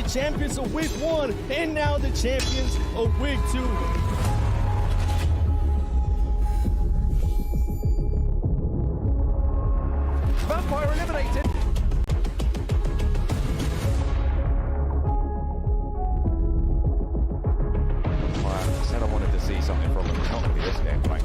the champions of Week 1 and now the champions of Week 2. Vampire eliminated. Well, I said I wanted to see something from him. It's not going to be this gameplay.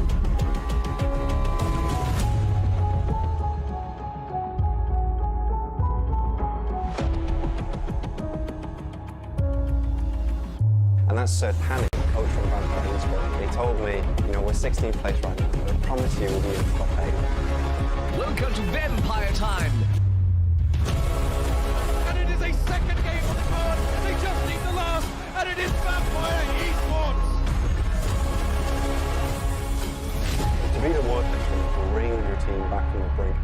And that's Sir Panic, coach from Vampire Esports. He told me, you know, we're 16th place right now, but I promise you we'll be in the top 8. Welcome to Vampire Time. And it is a second game on the card. They just need the last, and it is Vampire Esports. To be the worst team, will bring your team back from the brink.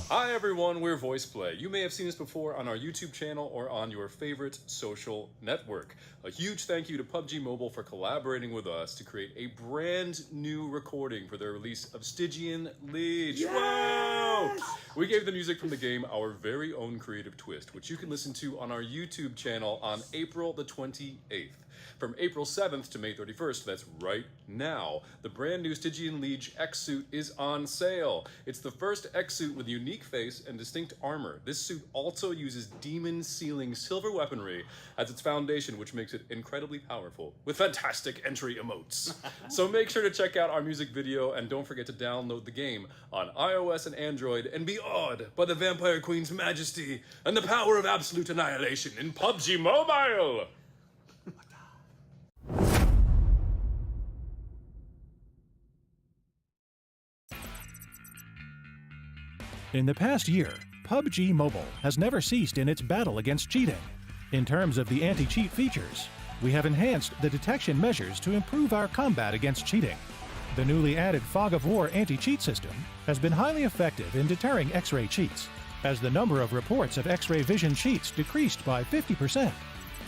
Hi everyone, we're VoicePlay. You may have seen us before on our YouTube channel or on your favorite social network. A huge thank you to PUBG Mobile for collaborating with us to create a brand new recording for their release of Stygian Liege. Yes! Wow! We gave the music from the game our very own creative twist, which you can listen to on our YouTube channel on April the 28th. From April 7th to May 31st, that's right now, the brand new Stygian Liege X-Suit is on sale. It's the first X-Suit with unique face and distinct armor. This suit also uses demon-sealing silver weaponry as its foundation, which makes it incredibly powerful, with fantastic entry emotes. So make sure to check out our music video, and don't forget to download the game on iOS and Android, and be awed by the Vampire Queen's majesty and the power of absolute annihilation in PUBG Mobile! In the past year, PUBG Mobile has never ceased in its battle against cheating. In terms of the anti-cheat features, we have enhanced the detection measures to improve our combat against cheating. The newly added Fog of War anti-cheat system has been highly effective in deterring X-ray cheats, as the number of reports of X-ray vision cheats decreased by 50%.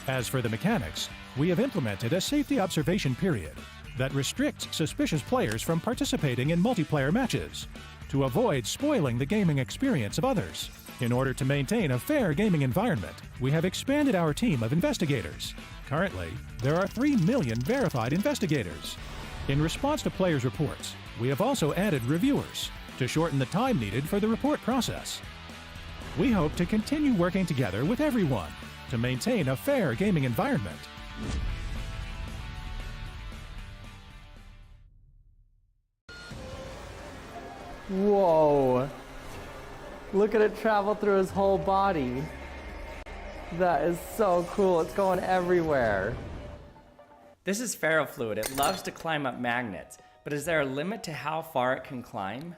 As for the mechanics, we have implemented a safety observation period that restricts suspicious players from participating in multiplayer matches to avoid spoiling the gaming experience of others. In order to maintain a fair gaming environment, we have expanded our team of investigators. Currently, there are 3 million verified investigators. In response to players' reports, we have also added reviewers to shorten the time needed for the report process. We hope to continue working together with everyone to maintain a fair gaming environment. Whoa. Look at it travel through his whole body. That is so cool. It's going everywhere. This is ferrofluid. It loves to climb up magnets, but is there a limit to how far it can climb?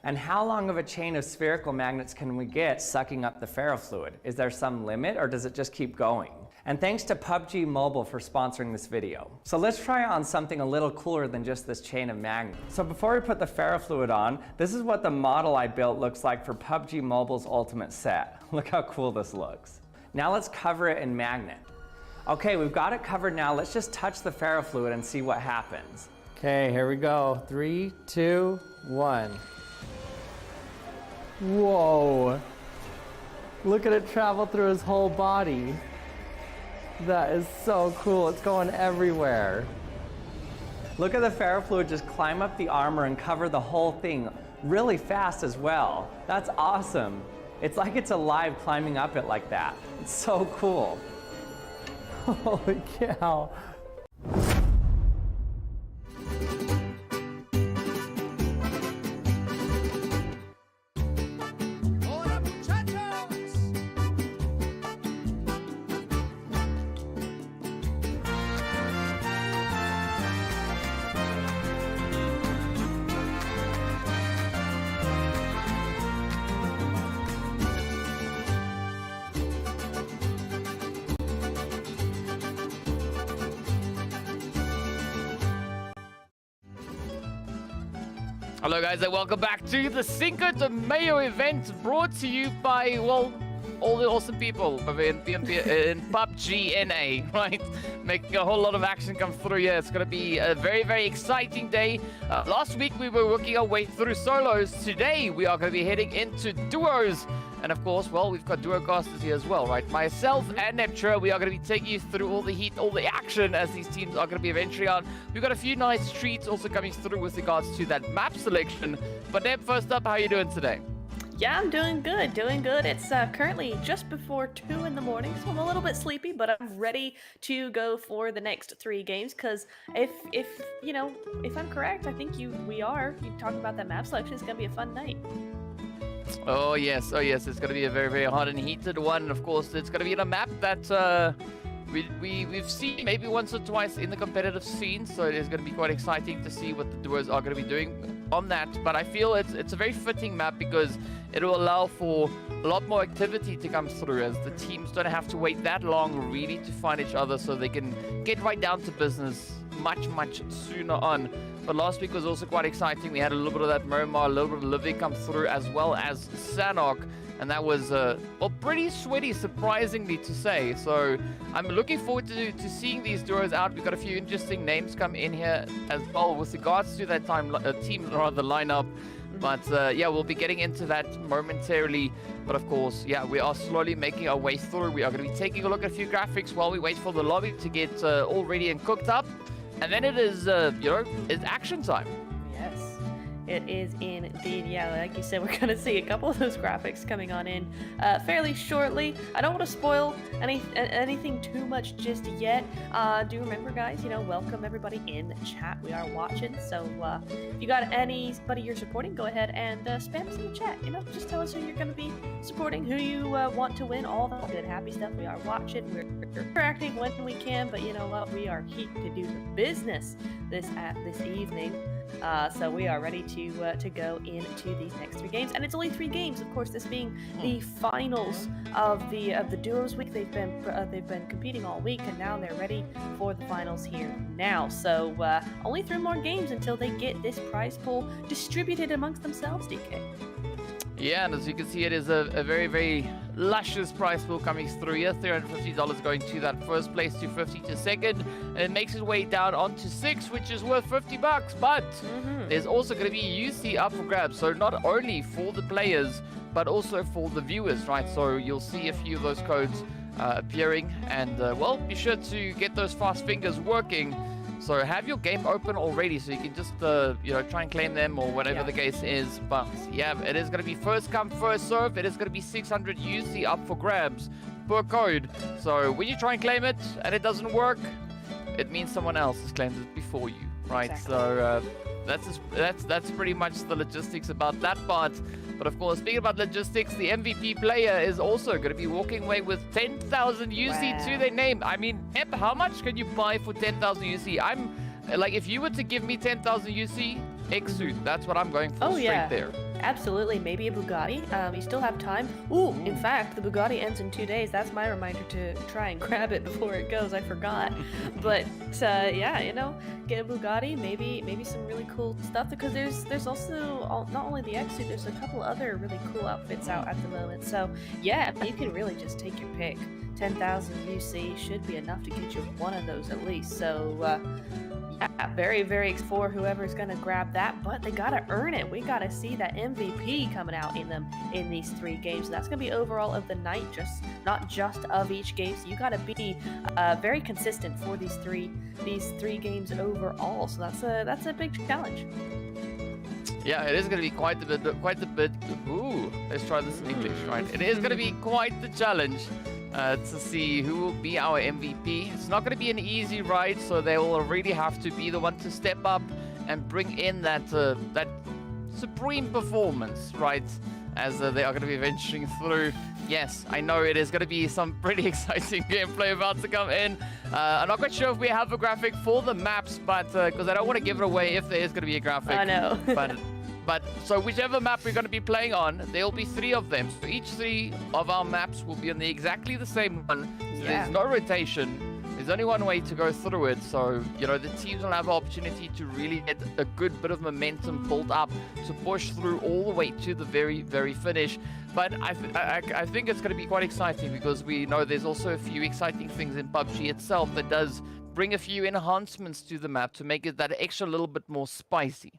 And how long of a chain of spherical magnets can we get sucking up the ferrofluid? Is there some limit, or does it just keep going? And thanks to PUBG Mobile for sponsoring this video. So let's try on something a little cooler than just this chain of magnets. So before we put the ferrofluid on, this is what the model I built looks like for PUBG Mobile's ultimate set. Look how cool this looks. Now let's cover it in magnet. Okay, we've got it covered now. Let's just touch the ferrofluid and see what happens. Okay, here we go. 3, 2, 1. Whoa. Look at it travel through his whole body. That is so cool. It's going everywhere. Look at the ferrofluid just climb up the armor and cover the whole thing really fast as well. That's awesome. It's like it's alive climbing up it like that. It's so cool. Holy cow. Hello guys and welcome back to the Cinco de Mayo event brought to you by, well, all the awesome people over in PUBG NA, right? Making a whole lot of action come through here. It's going to be a very, very exciting day. Last week we were working our way through solos. Today we are going to be heading into duos. And of course, well, we've got duo casters here as well, right? Myself and Neptra, we are going to be taking you through all the heat, all the action as these teams are going to be venturing on. We've got a few nice treats also coming through with regards to that map selection. But Neb, first up, how are you doing today? Yeah, I'm doing good, doing good. It's currently just before 2 in the morning, so I'm a little bit sleepy, but I'm ready to go for the next 3 games, because if I'm correct, I think we are. You talking about that map selection, it's going to be a fun night. Oh yes, it's going to be a very, very hot and heated one. Of course, it's going to be on a map that we've seen maybe once or twice in the competitive scene, so it is going to be quite exciting to see what the duos are going to be doing on that. But I feel it's a very fitting map because it will allow for a lot more activity to come through, as the teams don't have to wait that long really to find each other, so they can get right down to business much, much sooner on. But last week was also quite exciting. We had a little bit of that Miramar, a little bit of Livy come through, as well as Sanok. And that was, well, pretty sweaty, surprisingly to say. So I'm looking forward to seeing these duos out. We've got a few interesting names come in here as well with regards to that team lineup. But yeah, we'll be getting into that momentarily. But of course, yeah, we are slowly making our way through. We are going to be taking a look at a few graphics while we wait for the lobby to get all ready and cooked up. And then it is, it's action time. Yes, it is indeed. Yeah, like you said, we're going to see a couple of those graphics coming on in fairly shortly. I don't want to spoil anything too much just yet. Do remember, guys, welcome everybody in the chat. We are watching, so if you got anybody you're supporting, go ahead and spam us in the chat. Just tell us who you're going to be supporting, who you want to win, all the good, happy stuff. We are watching. We're interacting when we can, but you know what? We are here to do the business this evening. So we are ready to go into these next 3 games, and it's only 3 games. Of course, this being the finals of the duos week. They've been competing all week, and now they're ready for the finals here now. So only 3 more games until they get this prize pool distributed amongst themselves, DK. Yeah, and as you can see, it is a very, very luscious prize pool coming through here. $350 going to that first place, $250 to second, and it makes its way down onto 6, which is worth $50. But there's also going to be UC up for grabs, so not only for the players, but also for the viewers, right? So you'll see a few of those codes appearing, and well, be sure to get those fast fingers working. So have your game open already, so you can just try and claim them or whatever the case is. But yeah, it is going to be first come, first serve. It is going to be 600 UC up for grabs per code. So when you try and claim it and it doesn't work, it means someone else has claimed it before you, right? Exactly. So that's pretty much the logistics about that part. But of course, speaking about logistics, the MVP player is also going to be walking away with 10,000 UC to their name. I mean, how much can you buy for 10,000 UC? I'm like, if you were to give me 10,000 UC, X-Suit, that's what I'm going for straight there. Absolutely, maybe a Bugatti. You still have time. Ooh, in fact, the Bugatti ends in 2 days. That's my reminder to try and grab it before it goes. I forgot. But yeah, get a Bugatti. Maybe some really cool stuff, because there's also not only the X-Suit. There's a couple other really cool outfits out at the moment. So yeah, you can really just take your pick. 10,000 UC should be enough to get you one of those at least. So yeah, very, very for whoever's gonna grab that, but they gotta earn it. We gotta see that MVP coming out in these 3 games. So that's gonna be overall of the night, not just of each game. So you gotta be very consistent for these three games overall. So that's a big challenge. Yeah, it is going to be quite a bit. Ooh, let's try this in English, right? It is going to be quite the challenge to see who will be our MVP. It's not going to be an easy ride, so they will really have to be the one to step up and bring in that supreme performance, right? As they are going to be venturing through. Yes, I know it is going to be some pretty exciting gameplay about to come in. I'm not quite sure if we have a graphic for the maps, but because I don't want to give it away if there is going to be a graphic. I know. But so whichever map we're going to be playing on, there will be 3 of them. So each 3 of our maps will be on exactly the same one. So there's no rotation. There's only one way to go through it, so, you know, the teams will have an opportunity to really get a good bit of momentum built up to push through all the way to the very, very finish. But I think it's going to be quite exciting because we know there's also a few exciting things in PUBG itself that does bring a few enhancements to the map to make it that extra little bit more spicy.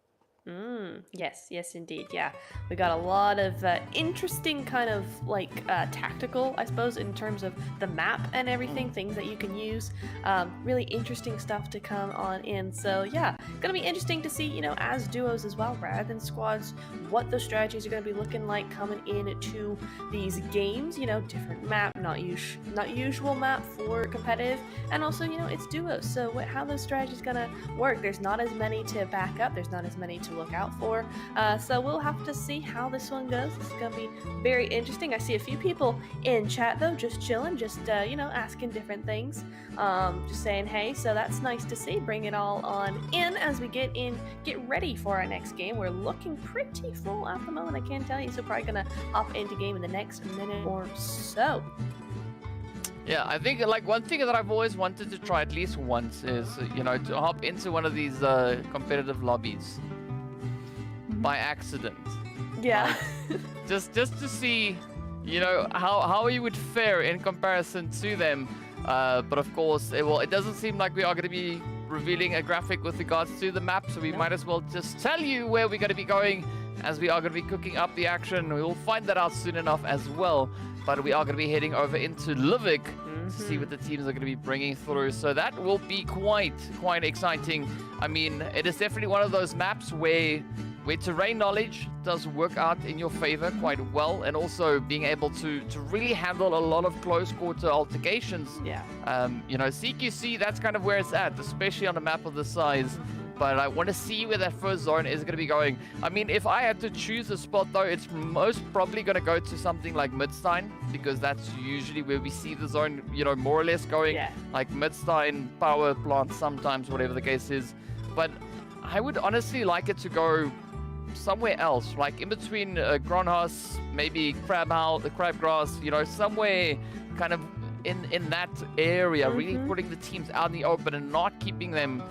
Yes, indeed. Yeah, we got a lot of interesting kind of like tactical, I suppose, in terms of the map and everything, things that you can use. Really interesting stuff to come on in. So yeah, gonna be interesting to see, you know, as duos as well, rather than squads, what those strategies are gonna be looking like coming into these games. You know, different map, not usual map for competitive, and also, you know, it's duos. So how those strategies gonna work? There's not as many to back up. There's not as many to look out for, so we'll have to see how this one goes. This is gonna be very interesting. I see a few people in chat though, just chilling, just you know, asking different things, just saying hey, so that's nice to see. Bring it all on in as we get ready for our next game. We're looking pretty full at the moment, I can tell you, so probably gonna hop into game in the next minute or so. Yeah, I think like one thing that I've always wanted to try at least once is, you know, to hop into one of these competitive lobbies by accident. Yeah. Just to see, you know, how you would fare in comparison to them. But of course, it doesn't seem like we are going to be revealing a graphic with regards to the map, so we might as well just tell you where we're going to be going, as we are going to be cooking up the action. We will find that out soon enough as well. But we are going to be heading over into Livik to see what the teams are going to be bringing through. So that will be quite exciting. I mean, it is definitely one of those maps where terrain knowledge does work out in your favor quite well, and also being able to really handle a lot of close quarter altercations. Yeah. You know, CQC, that's kind of where it's at, especially on a map of this size. But I want to see where that first zone is going to be going. I mean, if I had to choose a spot though, it's most probably going to go to something like Midstein, because that's usually where we see the zone, you know, more or less going. Yeah. Like Midstein, power plant sometimes, whatever the case is. But I would honestly like it to go somewhere else, like in between Gronhaus, maybe Crabgrass, you know, somewhere kind of in that area, really putting the teams out in the open and not keeping them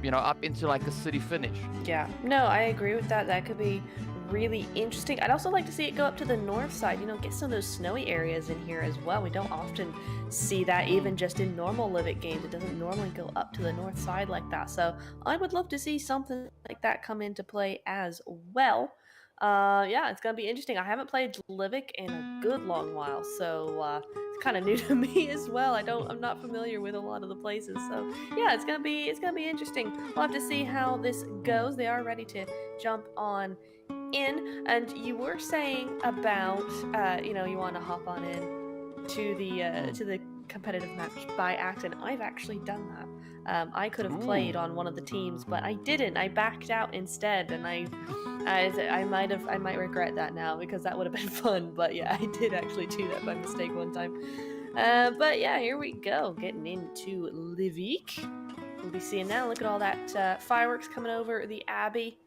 you know, up into like a city finish. Yeah, no, I agree with that. That could be really interesting. I'd also like to see it go up to the north side, you know, get some of those snowy areas in here as well. We don't often see that, even just in normal Livik games. It doesn't normally go up to the north side like that. So I would love to see something like that come into play as well. Yeah, it's gonna be interesting. I haven't played Livik in a good long while, so it's kind of new to me as well. I'm not familiar with a lot of the places, so yeah, it's gonna be interesting. We'll have to see how this goes. They are ready to jump on in, and you were saying about you know, you want to hop on in to the competitive match by accident. I've actually done that. I could have played on one of the teams, but I didn't. I backed out instead, and I might regret that now, because that would have been fun. But yeah, I did actually do that by mistake one time. But yeah, here we go, getting into Livik. We'll be seeing now. Look at all that fireworks coming over the Abbey.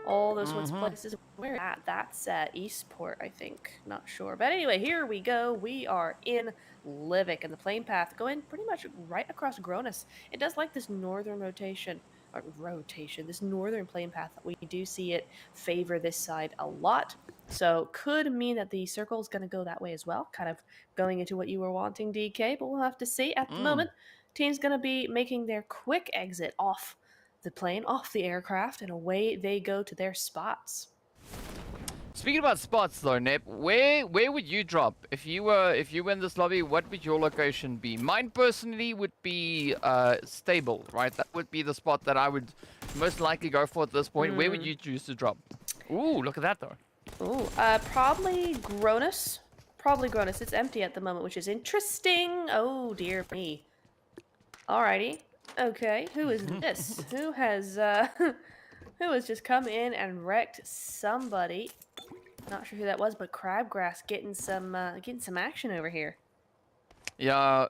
All those sorts of places. Where at? That's Esports, I think. Not sure. But anyway, here we go. We are in Livik, and the plane path going pretty much right across Gronus. It does like this northern this northern plane path. We do see it favor this side a lot. So could mean that the circle is going to go that way as well, kind of going into what you were wanting, DK, but we'll have to see. At the moment, team's going to be making their quick exit off the plane, off the aircraft, and away they go to their spots. Speaking about spots though, Nep, where would you drop if you were in this lobby? What would your location be? Mine personally would be stable, right? That would be the spot that I would most likely go for at this point. Where would you choose to drop? Ooh, look at that though. Ooh, probably Gronus. Probably Gronus. It's empty at the moment, which is interesting. Oh dear me. Alrighty. Okay, who is this? Who has just come in and wrecked somebody? Not sure who that was, but Crabgrass getting some action over here. Yeah,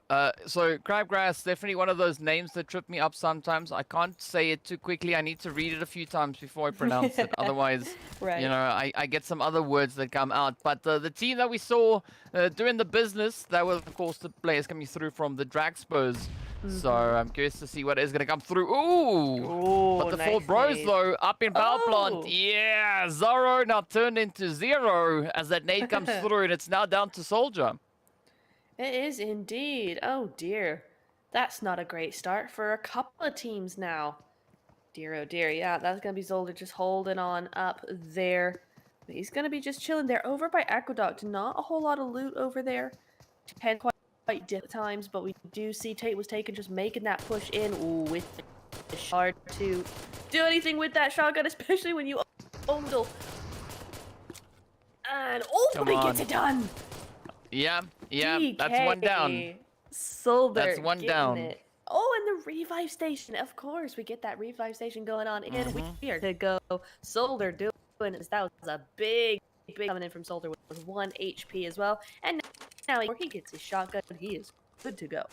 so Crabgrass, definitely one of those names that trip me up sometimes. I can't say it too quickly. I need to read it a few times before I pronounce it. Otherwise, right. You know, I get some other words that come out. But the team that we saw doing the business, that was, of course, the players coming through from the Dragspurs. So I'm curious to see what is going to come through. Ooh! But the nice four bros, nade. though, up in power Oh. plant. Yeah! Zorro now turned into zero as that nade comes through, and it's now down to Soldier. It is indeed. Oh dear. That's not a great start for a couple of teams now. Dear, oh dear. Yeah, that's going to be Zolder just holding on up there. But he's going to be just chilling there over by Aqueduct. Not a whole lot of loot over there. Depend quite different times, but we do see Tate was taken, just making that push in. Ooh, with the hard to do anything with that shotgun, especially when you bundle. And but he gets it done. Yeah, DK. that's one down. Solder. That's one down. It. Oh, and the revive station. Of course, we get that revive station going on. And we are to go. Solder doing it. That was a big coming in from Solder with 1 HP as well. And now he gets his shotgun. He is good to go.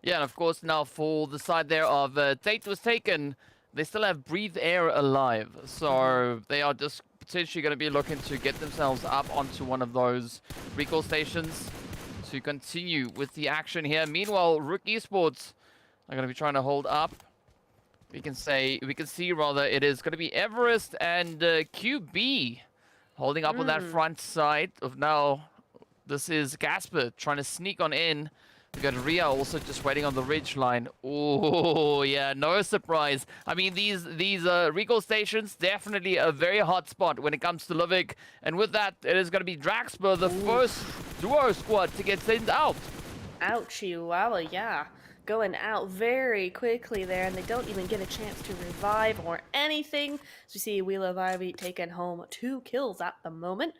Yeah, and of course now for the side there of Tate was taken, they still have Breathe Air alive. So they are just potentially going to be looking to get themselves up onto one of those recall stations to continue with the action here. Meanwhile, Rook Esports are going to be trying to hold up. We can see rather it is going to be Everest and QB holding up on that front side of now. This is Gasper trying to sneak on in. We got Ria also just waiting on the ridge line. Oh yeah, no surprise. I mean, these recall stations definitely a very hot spot when it comes to Livik. And with that, it is going to be Draxper, the first duo squad to get sent out. Ouch, Chihuahua, yeah. Going out very quickly there, and they don't even get a chance to revive or anything. So you see Wheel of Ivy taking home 2 kills at the moment.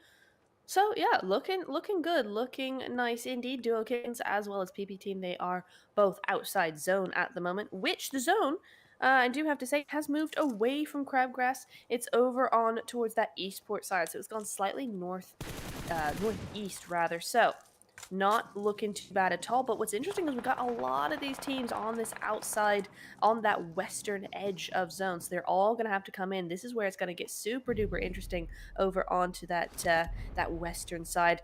So yeah, looking good, looking nice indeed. Duo Kittens as well as PP Team, they are both outside zone at the moment, which the zone, I do have to say, has moved away from Crabgrass. It's over on towards that Esports side, so it's gone slightly northeast rather. So not looking too bad at all. But what's interesting is we've got a lot of these teams on this outside, on that western edge of zone. So they're all going to have to come in. This is where it's going to get super duper interesting over onto that that western side.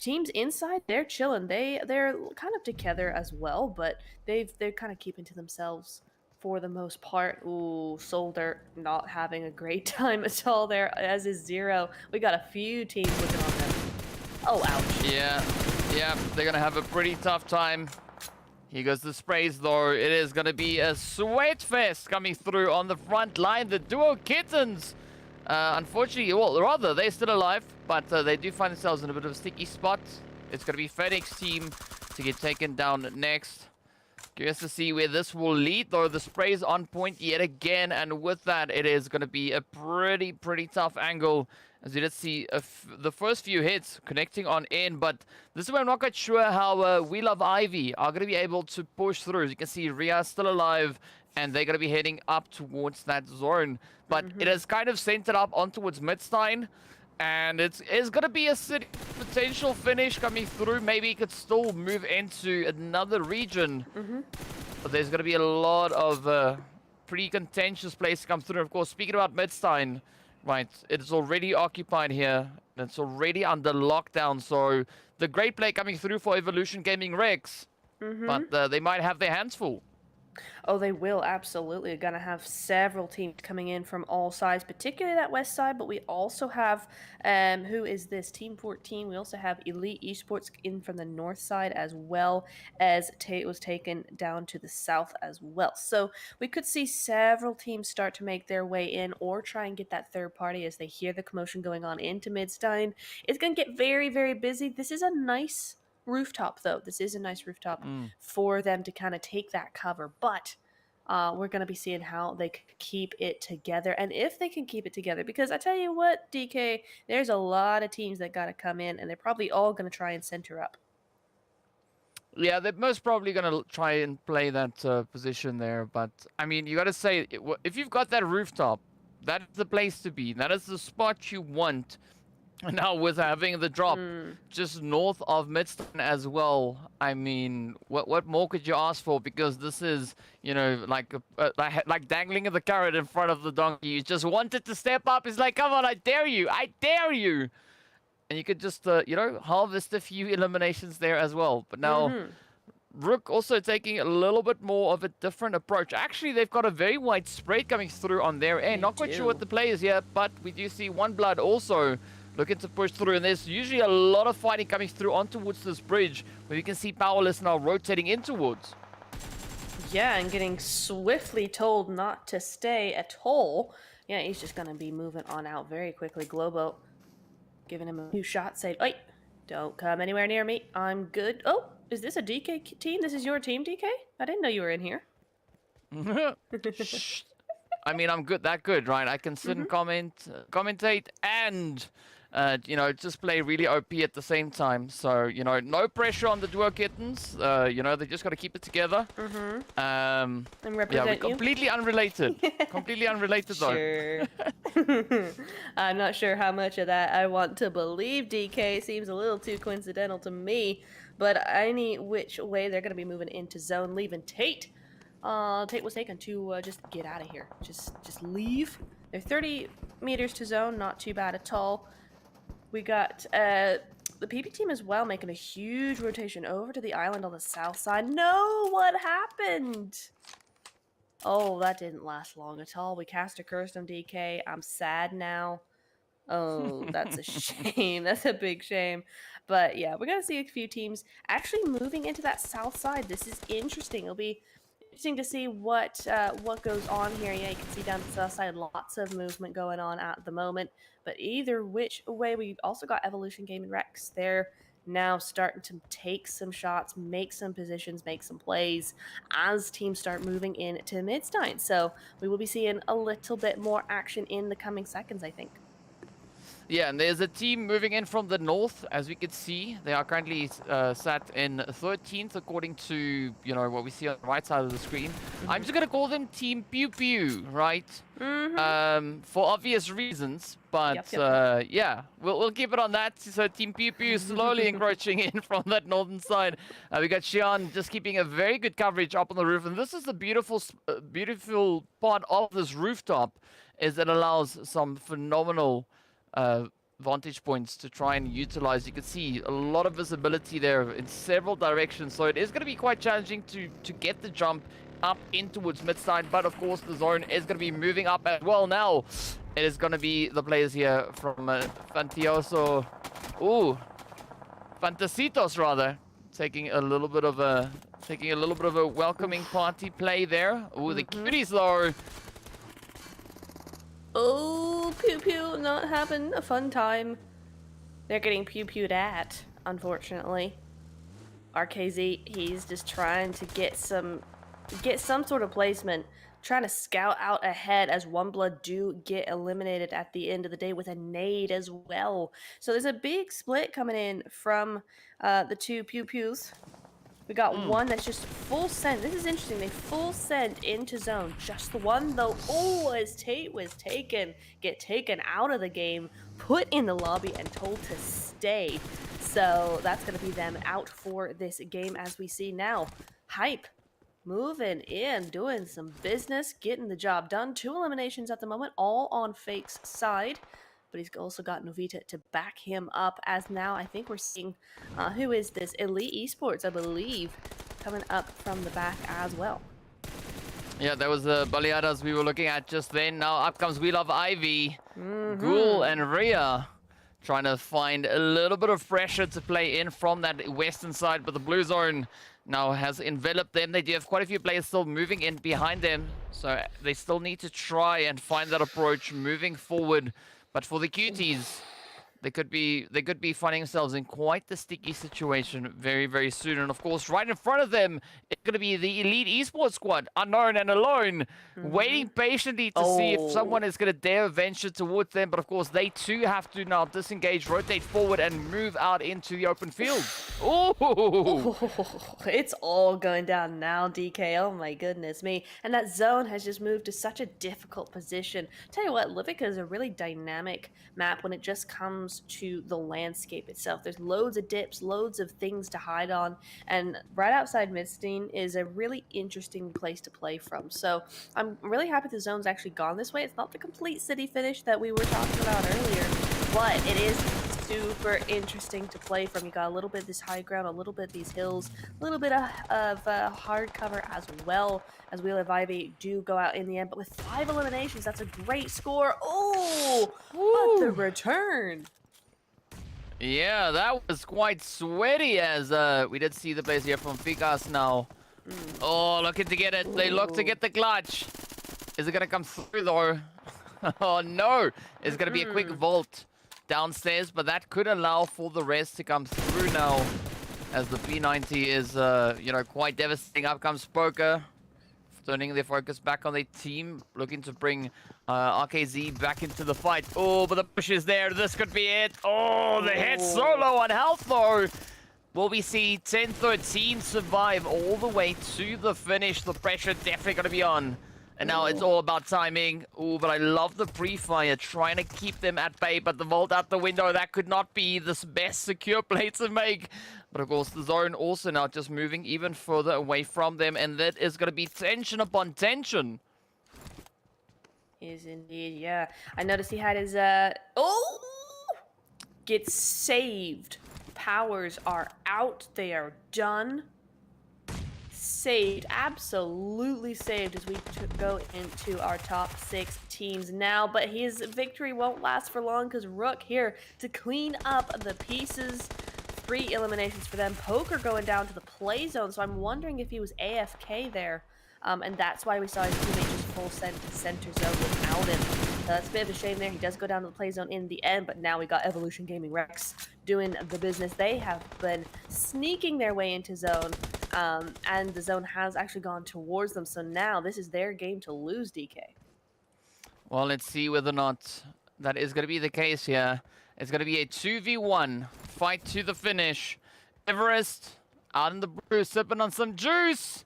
Teams inside, they're chilling. They're kind of together as well, but they're kind of keeping to themselves for the most part. Ooh, Solder not having a great time at all there, as is Zero. We got a few teams looking on them. Oh, ouch. Yeah, they're going to have a pretty tough time. Here goes the sprays, though. It is going to be a sweat fest coming through on the front line. The Duo Kittens, unfortunately, well, rather, they're still alive, but they do find themselves in a bit of a sticky spot. It's going to be Phoenix team to get taken down next. Curious to see where this will lead, though. The spray's on point yet again, and with that, it is going to be a pretty tough angle. As you did see the first few hits connecting on in, but this is where I'm not quite sure how We Love Ivy are going to be able to push through. As you can see, Ria's still alive, and they're going to be heading up towards that zone. But it is kind of centered up on towards Midstein, and it's going to be a potential finish coming through. Maybe it could still move into another region, but there's going to be a lot of pretty contentious plays to come through. Of course, speaking about Midstein, right, it is already occupied here. It's already under lockdown. So the great play coming through for Evolution Gaming Rex, but they might have their hands full. Oh, they will, absolutely. We're going to have several teams coming in from all sides, particularly that west side, but we also have, who is this? Team 14. We also have Elite Esports in from the north side, as well as Tate was taken down to the south as well. So we could see several teams start to make their way in or try and get that third party as they hear the commotion going on into Midstein. It's going to get very, very busy. This is a nice rooftop, though. This is a nice rooftop for them to kind of take that cover, but we're going to be seeing how they keep it together, and if they can keep it together, because I tell you what, DK, there's a lot of teams that got to come in, and they're probably all going to try and center up. Yeah, they're most probably going to try and play that position there, but I mean, you got to say, if you've got that rooftop, that's the place to be. That is the spot you want. Now with having the drop just north of Midstein as well, I mean, what more could you ask for? Because this is, you know, like dangling the carrot in front of the donkey. You just wanted to step up. It's like, come on, I dare you, and you could just, you know, harvest a few eliminations there as well. But now, Rook also taking a little bit more of a different approach. Actually, they've got a very wide spread coming through on their end. Not quite sure what the play is here, but we do see One Blood also looking to push through. And there's usually a lot of fighting coming through on towards this bridge, where you can see Powerless now rotating in towards. Yeah, and getting swiftly told not to stay at all. Yeah, he's just going to be moving on out very quickly. Globo giving him a few shots, saying, "Oi, don't come anywhere near me. I'm good." Oh, is this a DK team? This is your team, DK? I didn't know you were in here. I mean, I'm good, that good, right? I can sit and commentate and, you know, just play really OP at the same time. So, you know, no pressure on the duo kittens. You know, they just got to keep it together. And represent yeah, we're completely unrelated. Completely unrelated, though. Sure. I'm not sure how much of that I want to believe, DK. Seems a little too coincidental to me. But any which way, they're going to be moving into zone, leaving Tate. Tate was taken to just get out of here. Just leave. They're 30 meters to zone, not too bad at all. We got the PP team as well making a huge rotation over to the island on the south side. No, what happened? Oh, that didn't last long at all. We cast a curse on DK. I'm sad now. Oh, that's a shame. That's a big shame. But yeah, we're going to see a few teams actually moving into that south side. This is interesting. It'll be interesting to see what goes on here. Yeah, you can see down the south side lots of movement going on at the moment. But either which way, we've also got Evolution Gaming Rex. They're now starting to take some shots, make some positions, make some plays as teams start moving into Midstein. So we will be seeing a little bit more action in the coming seconds, I think. Yeah, and there's a team moving in from the north, as we can see. They are currently sat in 13th, according to, you know, what we see on the right side of the screen. I'm just going to call them Team Pew Pew, right? For obvious reasons, but yeah, we'll keep it on that. So Team Pew Pew slowly encroaching in from that northern side. We got Xian just keeping a very good coverage up on the roof. And this is the beautiful part of this rooftop, is it allows some phenomenal vantage points to try and utilize. You can see a lot of visibility there in several directions, so it is going to be quite challenging to get the jump up in towards Midstein, but of course the zone is going to be moving up as well. Now it is going to be the players here from Fantasitos taking a little bit of a welcoming party play there. Ooh, the cuties though. Oh, Pew Pew not having a fun time. They're getting Pew Pewed at, unfortunately. RKZ, he's just trying to get some sort of placement, trying to scout out ahead as One Blood do get eliminated at the end of the day with a nade as well. So there's a big split coming in from the two Pew Pews. We got one that's just full send. This is interesting. They full send into zone. Just the one though. Oh, as Tate was get taken out of the game, put in the lobby and told to stay. So that's going to be them out for this game, as we see now. Hype moving in, doing some business, getting the job done. 2 eliminations at the moment, all on Fake's side. But he's also got Novita to back him up, as now I think we're seeing, who is this? Elite Esports, I believe, coming up from the back as well. Yeah, that was the Baleadas we were looking at just then. Now up comes We Love Ivy, Ghoul and Rhea, trying to find a little bit of pressure to play in from that western side, but the blue zone now has enveloped them. They do have quite a few players still moving in behind them, so they still need to try and find that approach moving forward. But for the cuties, they could be finding themselves in quite the sticky situation very, very soon. And of course, right in front of them, it's going to be the Elite Esports squad, unknown and alone, waiting patiently to see if someone is going to dare venture towards them. But of course, they too have to now disengage, rotate forward, and move out into the open field. Oh, it's all going down now, DK. Oh my goodness me. And that zone has just moved to such a difficult position. Tell you what, Livica is a really dynamic map when it just comes to the landscape itself. There's loads of dips, loads of things to hide on, and right outside Midstein is a really interesting place to play from. So I'm really happy the zone's actually gone this way. It's not the complete city finish that we were talking about earlier, but it is super interesting to play from. You got a little bit of this high ground, a little bit of these hills, a little bit of hard cover as well, as Wheel of Ivy do go out in the end. But with 5 eliminations, that's a great score. Oh, what the return. Yeah, that was quite sweaty, as we did see the plays here from Figas now. Oh, looking to get it. They look to get the clutch. Is it going to come through, though? Oh, no. It's going to be a quick vault downstairs, but that could allow for the rest to come through now, as the P90 is, you know, quite devastating. Up comes Poker, turning their focus back on their team, looking to bring RKZ back into the fight. Oh, but the push is there. This could be it. Oh, the head so low on health, though. Will we see 10-13 survive all the way to the finish? The pressure definitely going to be on. And now it's all about timing. Oh, but I love the pre-fire, trying to keep them at bay. But the vault out the window, that could not be the best secure play to make. But of course, the zone also now just moving even further away from them. And that is going to be tension upon tension. Is indeed, yeah. I noticed he had his, gets saved. Powers are out. They are done. Saved, absolutely saved, as we go into our top 6 teams now. But his victory won't last for long, because Rook here to clean up the pieces. 3 eliminations for them. Poker going down to the play zone, so I'm wondering if he was AFK there. And that's why we saw his teammate just full send to center zone without him. So that's a bit of a shame there. He does go down to the play zone in the end, but now we got Evolution Gaming Rex doing the business. They have been sneaking their way into zone, and the zone has actually gone towards them. So now this is their game to lose, DK. Well, let's see whether or not that is going to be the case here. It's going to be a 2v1 fight to the finish. Everest out in the brew, sipping on some juice.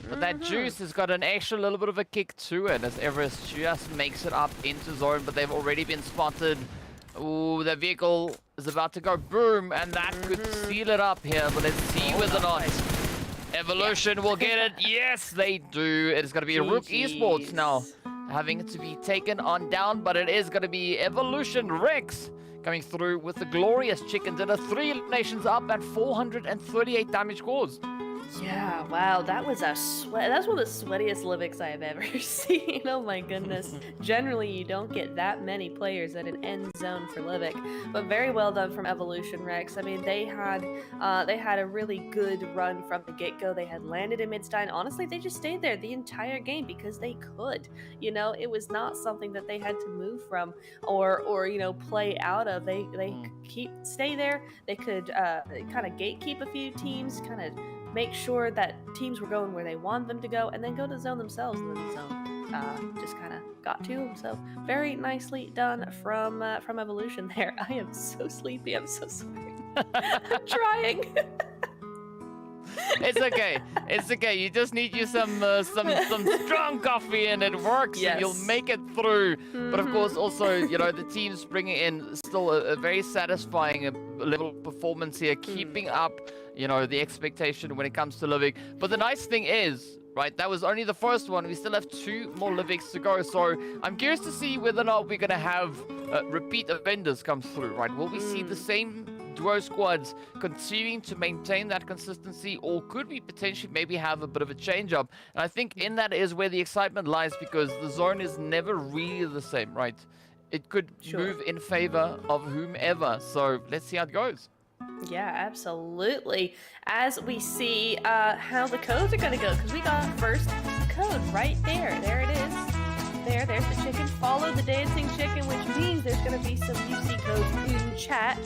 But that juice has got an extra little bit of a kick to it, as Everest just makes it up into zone, but they've already been spotted. Ooh, the vehicle is about to go boom, and that could seal it up here, but let's see whether or not Evolution will get it. Yes, they do. It is going to be Rook Esports now, having to be taken on down, but it is going to be Evolution Rex coming through with the glorious chicken dinner. 3 eliminations up and 438 damage caused. Yeah, wow, that was a sweat. That's one of the sweatiest Livics I have ever seen. Oh my goodness. Generally, you don't get that many players at an end zone for Livic, but very well done from Evolution Rex. I mean, they had a really good run from the get-go. They had landed in Midstein. Honestly, they just stayed there the entire game because they could. You know, it was not something that they had to move from or you know, play out of. They stay there. They could kind of gatekeep a few teams, kind of make sure that teams were going where they want them to go, and then go to zone themselves, and then the zone just kind of got to them. So very nicely done from Evolution there. I am so sleepy. I'm so sorry. I'm trying. It's okay. It's okay. You just need you some strong coffee, and it works. Yes. And you'll make it through. But of course, also, you know, the team's bringing in still a very satisfying level of performance here, keeping up, you know, the expectation when it comes to Livic. But the nice thing is, right, that was only the first one. We still have 2 more Livics to go. So I'm curious to see whether or not we're going to have repeat offenders come through, right? Will we see the same duo squads continuing to maintain that consistency, or could we potentially maybe have a bit of a change up? And I think in that is where the excitement lies, because the zone is never really the same, right? It could move in favor of whomever. So let's see how it goes. Yeah, absolutely. As we see how the codes are going to go, because we got first code right there. There it is. There's the chicken. Follow the dancing chicken, which means there's going to be some UC codes in chat.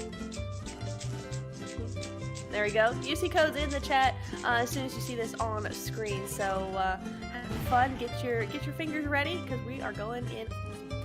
There we go. UC codes in the chat as soon as you see this on screen. So have fun. Get your fingers ready, because we are going in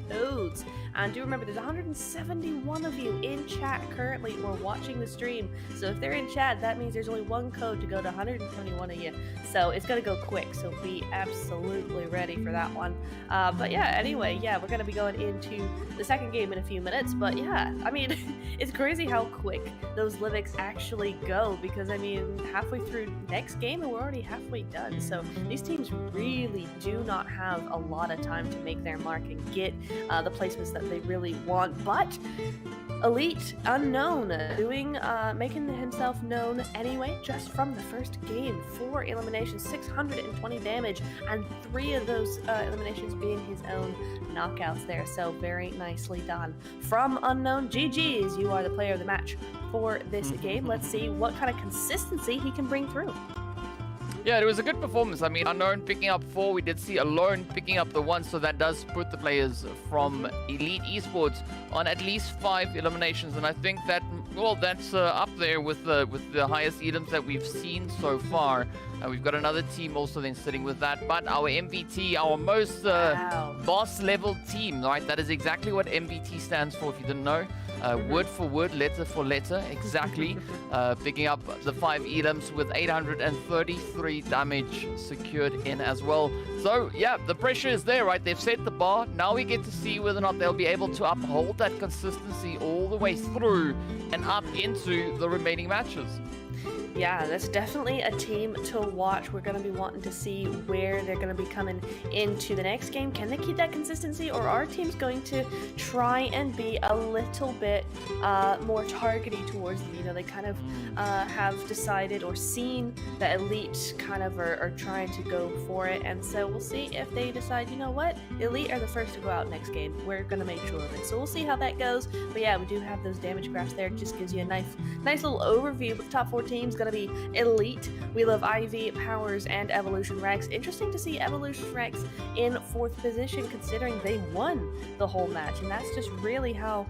codes. And do remember, there's 171 of you in chat currently or watching the stream. So if they're in chat, that means there's only 1 code to go to 171 of you. So it's going to go quick. So be absolutely ready for that one. But yeah, anyway, yeah, we're going to be going into the second game in a few minutes. But yeah, I mean, it's crazy how quick those Livics actually go, because I mean, halfway through next game and we're already halfway done. So these teams really do not have a lot of time to make their mark and get the placements that they really want. But Elite Unknown making himself known anyway, just from the first game. 4 eliminations, 620 damage, and 3 of those eliminations being his own knockouts there. So very nicely done from Unknown. GG's, you are the player of the match for this game. Let's see what kind of consistency he can bring through. Yeah, it was a good performance. I mean, Unknown picking up 4. We did see Alone picking up the 1, so that does put the players from Elite Esports on at least 5 eliminations. And I think that, well, that's up there with the highest elims that we've seen so far. We've got another team also then sitting with that. But our MVT, our most boss level team, right? That is exactly what MVT stands for, if you didn't know. Word for word, letter for letter, exactly. Picking up the 5 elims with 833 damage secured in as well. So, yeah, the pressure is there, right? They've set the bar. Now we get to see whether or not they'll be able to uphold that consistency all the way through and up into the remaining matches. Yeah, that's definitely a team to watch. We're going to be wanting to see where they're going to be coming into the next game. Can they keep that consistency, or are teams going to try and be a little bit more targeted towards them? You know, they kind of have decided or seen that Elite kind of are trying to go for it, and so we'll see if they decide, you know what, Elite are the first to go out next game. We're going to make sure of it. So we'll see how that goes. But yeah, we do have those damage graphs there. It just gives you a nice little overview. But the top 4 teams going to be Elite, We Love Ivy, Powers, and Evolution Rex. Interesting to see Evolution Rex in 4th position, considering they won the whole match, and that's just really how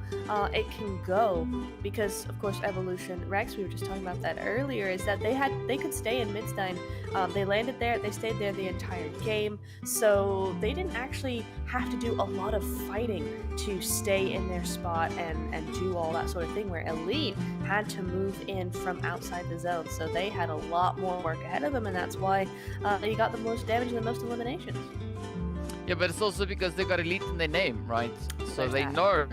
it can go. Because of course, Evolution Rex, we were just talking about that earlier, is that they could stay in Midstein. They landed there, they stayed there the entire game, so they didn't actually have to do a lot of fighting to stay in their spot and do all that sort of thing, where Elite had to move in from outside the zone. So they had a lot more work ahead of them, and that's why they got the most damage and the most eliminations. Yeah, but it's also because they got Elite in their name, right? So they know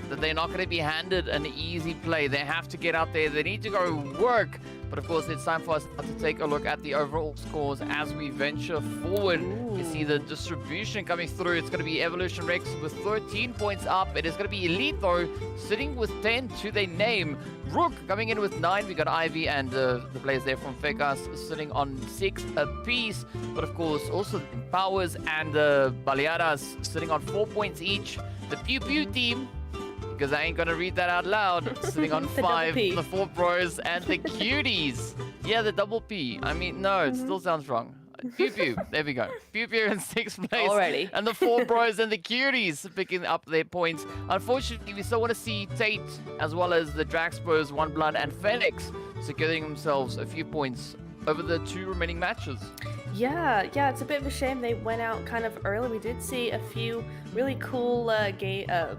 that they're not going to be handed an easy play. They have to get out there. They need to go work. But of course, it's time for us to take a look at the overall scores as we venture forward. You see the distribution coming through. It's going to be Evolution Rex with 13 points up. It is going to be Elite, though, sitting with 10 to their name. Rook coming in with 9. We got Ivy and the players there from Fekas sitting on 6 apiece. But of course, also Powers and Baleadas sitting on 4 points each. The Pew Pew team, because I ain't gonna read that out loud, sitting on 5, the 4 Bros and the Cuties. Yeah, the double P. I mean, no, it still sounds wrong. Pew Pew, there we go. Pew Pew in 6th place. Alrighty. And the 4 Bros and the Cuties picking up their points. Unfortunately, we still want to see Tate, as well as the Draxpros, One Blood, and Phoenix securing themselves a few points over the 2 remaining matches. Yeah, it's a bit of a shame they went out kind of early. We did see a few really cool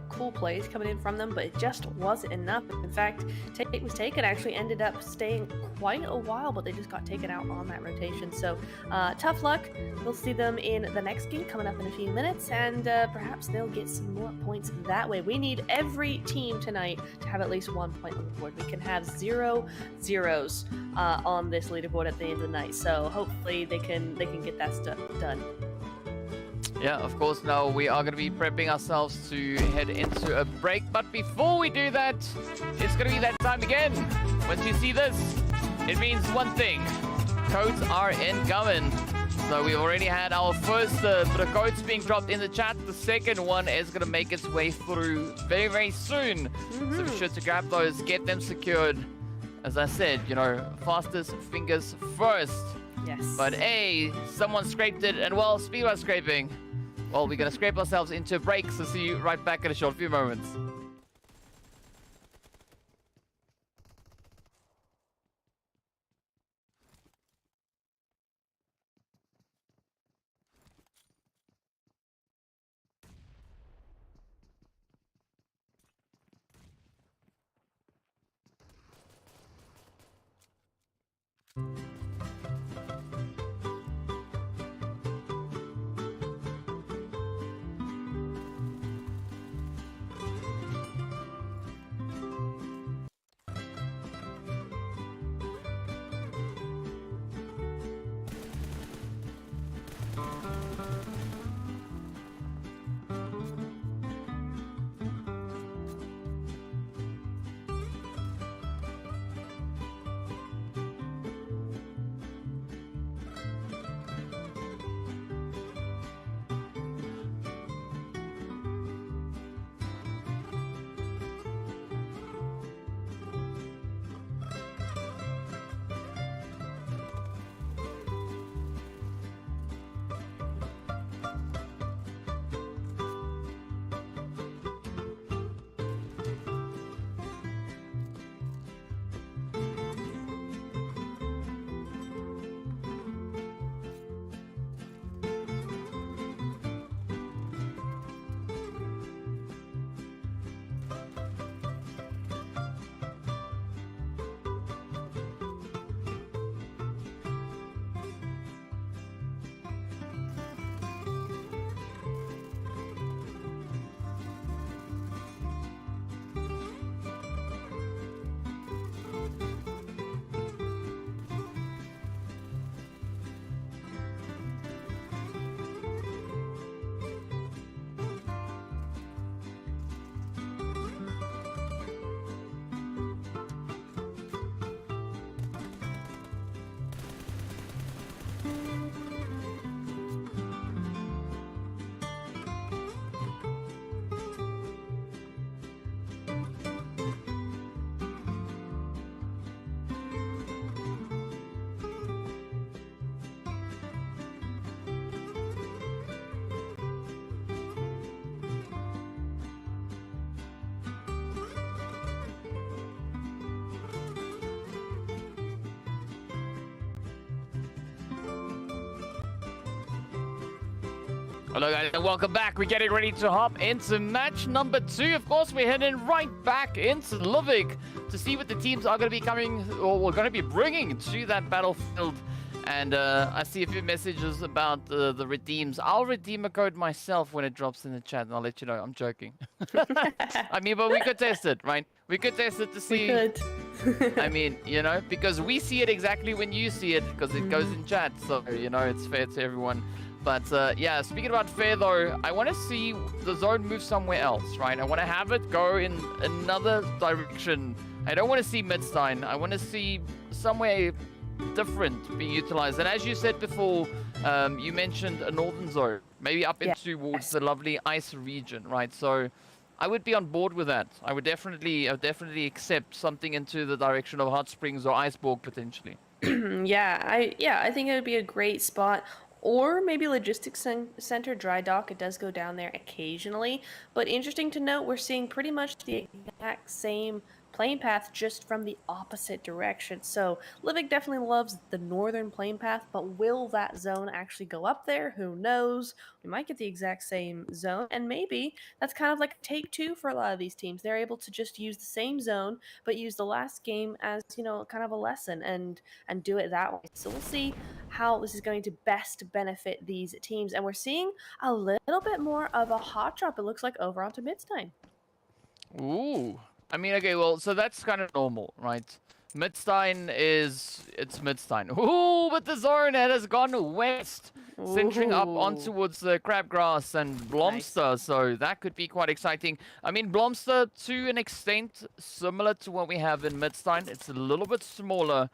cool plays coming in from them, but it just wasn't enough. In fact, Tate was taken, actually ended up staying quite a while, but they just got taken out on that rotation. So tough luck. We'll see them in the next game coming up in a few minutes, and perhaps they'll get some more points that way. We need every team tonight to have at least 1 point on the board. We can have 0 zeros on this leaderboard at the end of the night. So hopefully they can get that stuff done. Yeah, of course, now we are going to be prepping ourselves to head into a break. But before we do that, it's going to be that time again. Once you see this, it means one thing. Codes are incoming. So we already had our first bit of codes being dropped in the chat. The second one is going to make its way through very, very soon. So be sure to grab those, get them secured. As I said, you know, fastest fingers first. Yes. But hey, someone scraped it, and well, speaking about scraping, well, we're going to scrape ourselves into a break, so see you right back in a short few moments. Hello guys, and welcome back. We're getting ready to hop into match number 2. Of course, we're heading right back into Lubbock to see what the teams are going to be coming, or we're going to be bringing to that battlefield. And I see a few messages about the redeems. I'll redeem a code myself when it drops in the chat, and I'll let you know. I'm joking. I mean, but we could test it, right? We could test it to see. We could. I mean, you know, because we see it exactly when you see it, because it goes in chat. So, you know, it's fair to everyone. But, yeah, speaking about fair, though, I want to see the zone move somewhere else, right? I want to have it go in another direction. I don't want to see Midstein. I want to see somewhere different being utilized. And as you said before, you mentioned a northern zone, maybe up in towards the lovely ice region, right? So I would be on board with that. I would definitely accept something into the direction of Hot Springs or Iceborg potentially. I think it would be a great spot. Or maybe Logistics Center, Dry Dock. It does go down there occasionally. But interesting to note, we're seeing pretty much the exact same plane path, just from the opposite direction. So Livik definitely loves the northern plane path, but will that zone actually go up there? Who knows? We might get the exact same zone, and maybe that's kind of like a take two for a lot of these teams. They're able to just use the same zone, but use the last game as, you know, kind of a lesson and do it that way. So we'll see how this is going to best benefit these teams. And we're seeing a little bit more of a hot drop, it looks like, over onto Midstein. Ooh. I mean, okay, well, so that's kind of normal, right? Midstein it's Midstein. Ooh, but the zone has gone west, centering up on towards the Crabgrass and Blomster, nice. So that could be quite exciting. I mean, Blomster, to an extent, similar to what we have in Midstein. It's a little bit smaller,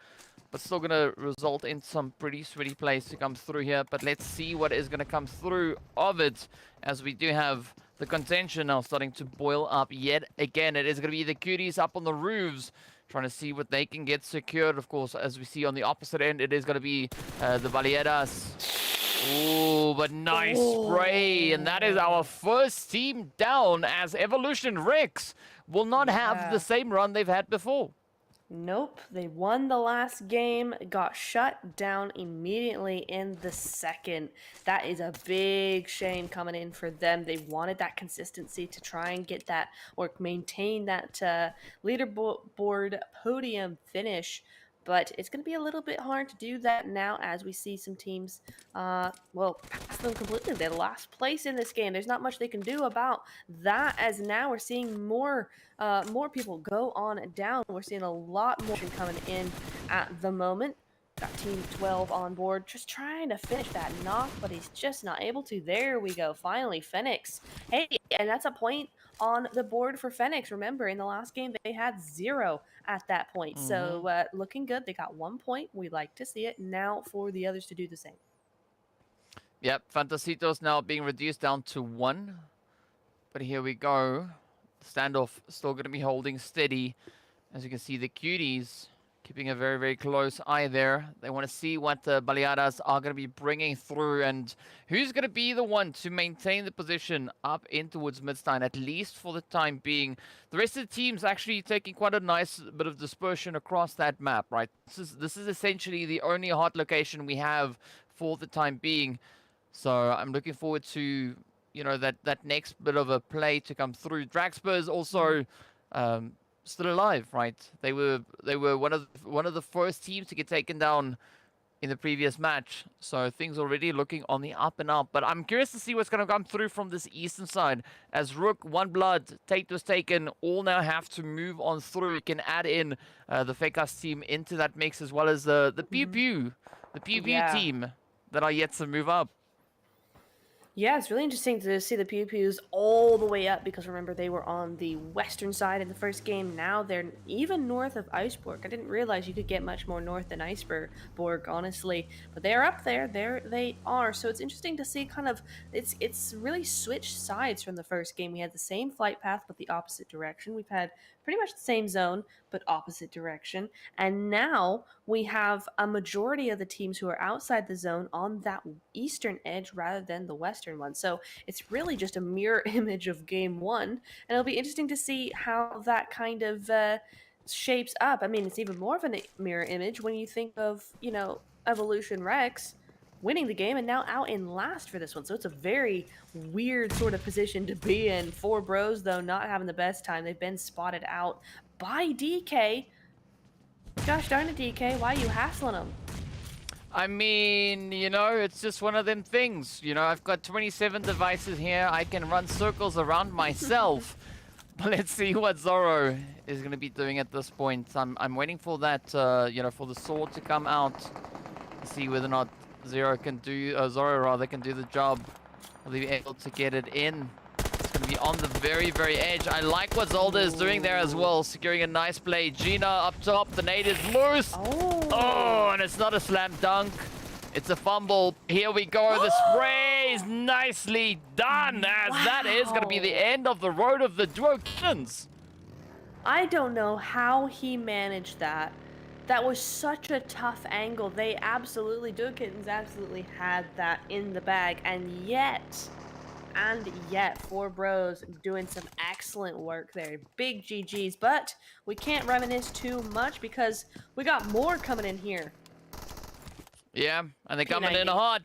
but still going to result in some pretty sweaty plays to come through here. But let's see what is going to come through of it, as we do have the contention now starting to boil up yet again. It is going to be the cuties up on the roofs, trying to see what they can get secured. Of course, as we see on the opposite end, it is going to be the Balieras. Ooh, but nice spray. And that is our first team down, as Evolution Rex will not have the same run they've had before. Nope, they won the last game, got shut down immediately in the second. That is a big shame coming in for them. They wanted that consistency to try and get that, or maintain that leaderboard podium finish. But it's going to be a little bit hard to do that now, as we see some teams, pass them completely. They're last place in this game. There's not much they can do about that, as now we're seeing more people go on down. We're seeing a lot more coming in at the moment. Got Team 12 on board, just trying to finish that knock, but he's just not able to. There we go, finally, Phoenix. Hey, and that's a point on the board for Phoenix. Remember, in the last game, they had 0 at that point. So looking good. They got 1 point. We like to see it. Now for the others to do the same. Yep, Fantasitos now being reduced down to 1. But here we go. Standoff still going to be holding steady. As you can see, the cuties keeping a very, very close eye there. They want to see what the Baleadas are going to be bringing through, and who's going to be the one to maintain the position up in towards Midstein, at least for the time being. The rest of the team's actually taking quite a nice bit of dispersion across that map, right? This is essentially the only hot location we have for the time being. So I'm looking forward to, you know, that next bit of a play to come through. Dragspurs also still alive, right? They were one of the first teams to get taken down in the previous match, so things already looking on the up and up. But I'm curious to see what's going to come through from this eastern side, as Rook, One Blood, Tate was taken, all now have to move on through. We can add in the Fakeus team into that mix, as well as the Pew Pew, team that are yet to move up. Yeah, it's really interesting to see the Pew Pews all the way up, because remember, they were on the western side in the first game. Now they're even north of Iceborg. I didn't realize you could get much more north than Iceborg, honestly. But they're up there. There they are. So it's interesting to see kind of, it's really switched sides from the first game. We had the same flight path, but the opposite direction. We've had pretty much the same zone, but opposite direction. And now we have a majority of the teams who are outside the zone on that eastern edge rather than the western one. So it's really just a mirror image of game one. And it'll be interesting to see how that kind of shapes up. I mean, it's even more of a mirror image when you think of, you know, Evolution Rex. winning the game and now out in last for this one. So it's a very weird sort of position to be in. 4Bros, though, not having the best time. They've been spotted out by DK. Gosh darn it, DK, why are you hassling them? I mean, you know, it's just one of them things. You know, I've got 27 devices here. I can run circles around myself. But let's see what Zorro is going to be doing at this point. I'm waiting for that, you know, for the sword to come out. See whether or not Zorro can do the job. Will he be able to get it in? It's going to be on the very, very edge. I like what Zolda is doing there as well, securing a nice play. Gina up top, the nade is loose. Oh, and it's not a slam dunk. It's a fumble. Here we go. The spray is nicely done, as that is going to be the end of the road of the duo kittens. I don't know how he managed that. That was such a tough angle. They absolutely, Duo Kittens absolutely had that in the bag, and yet 4Bros doing some excellent work there. Big GGs, but we can't reminisce too much because we got more coming in here. Yeah, and they're coming in hot.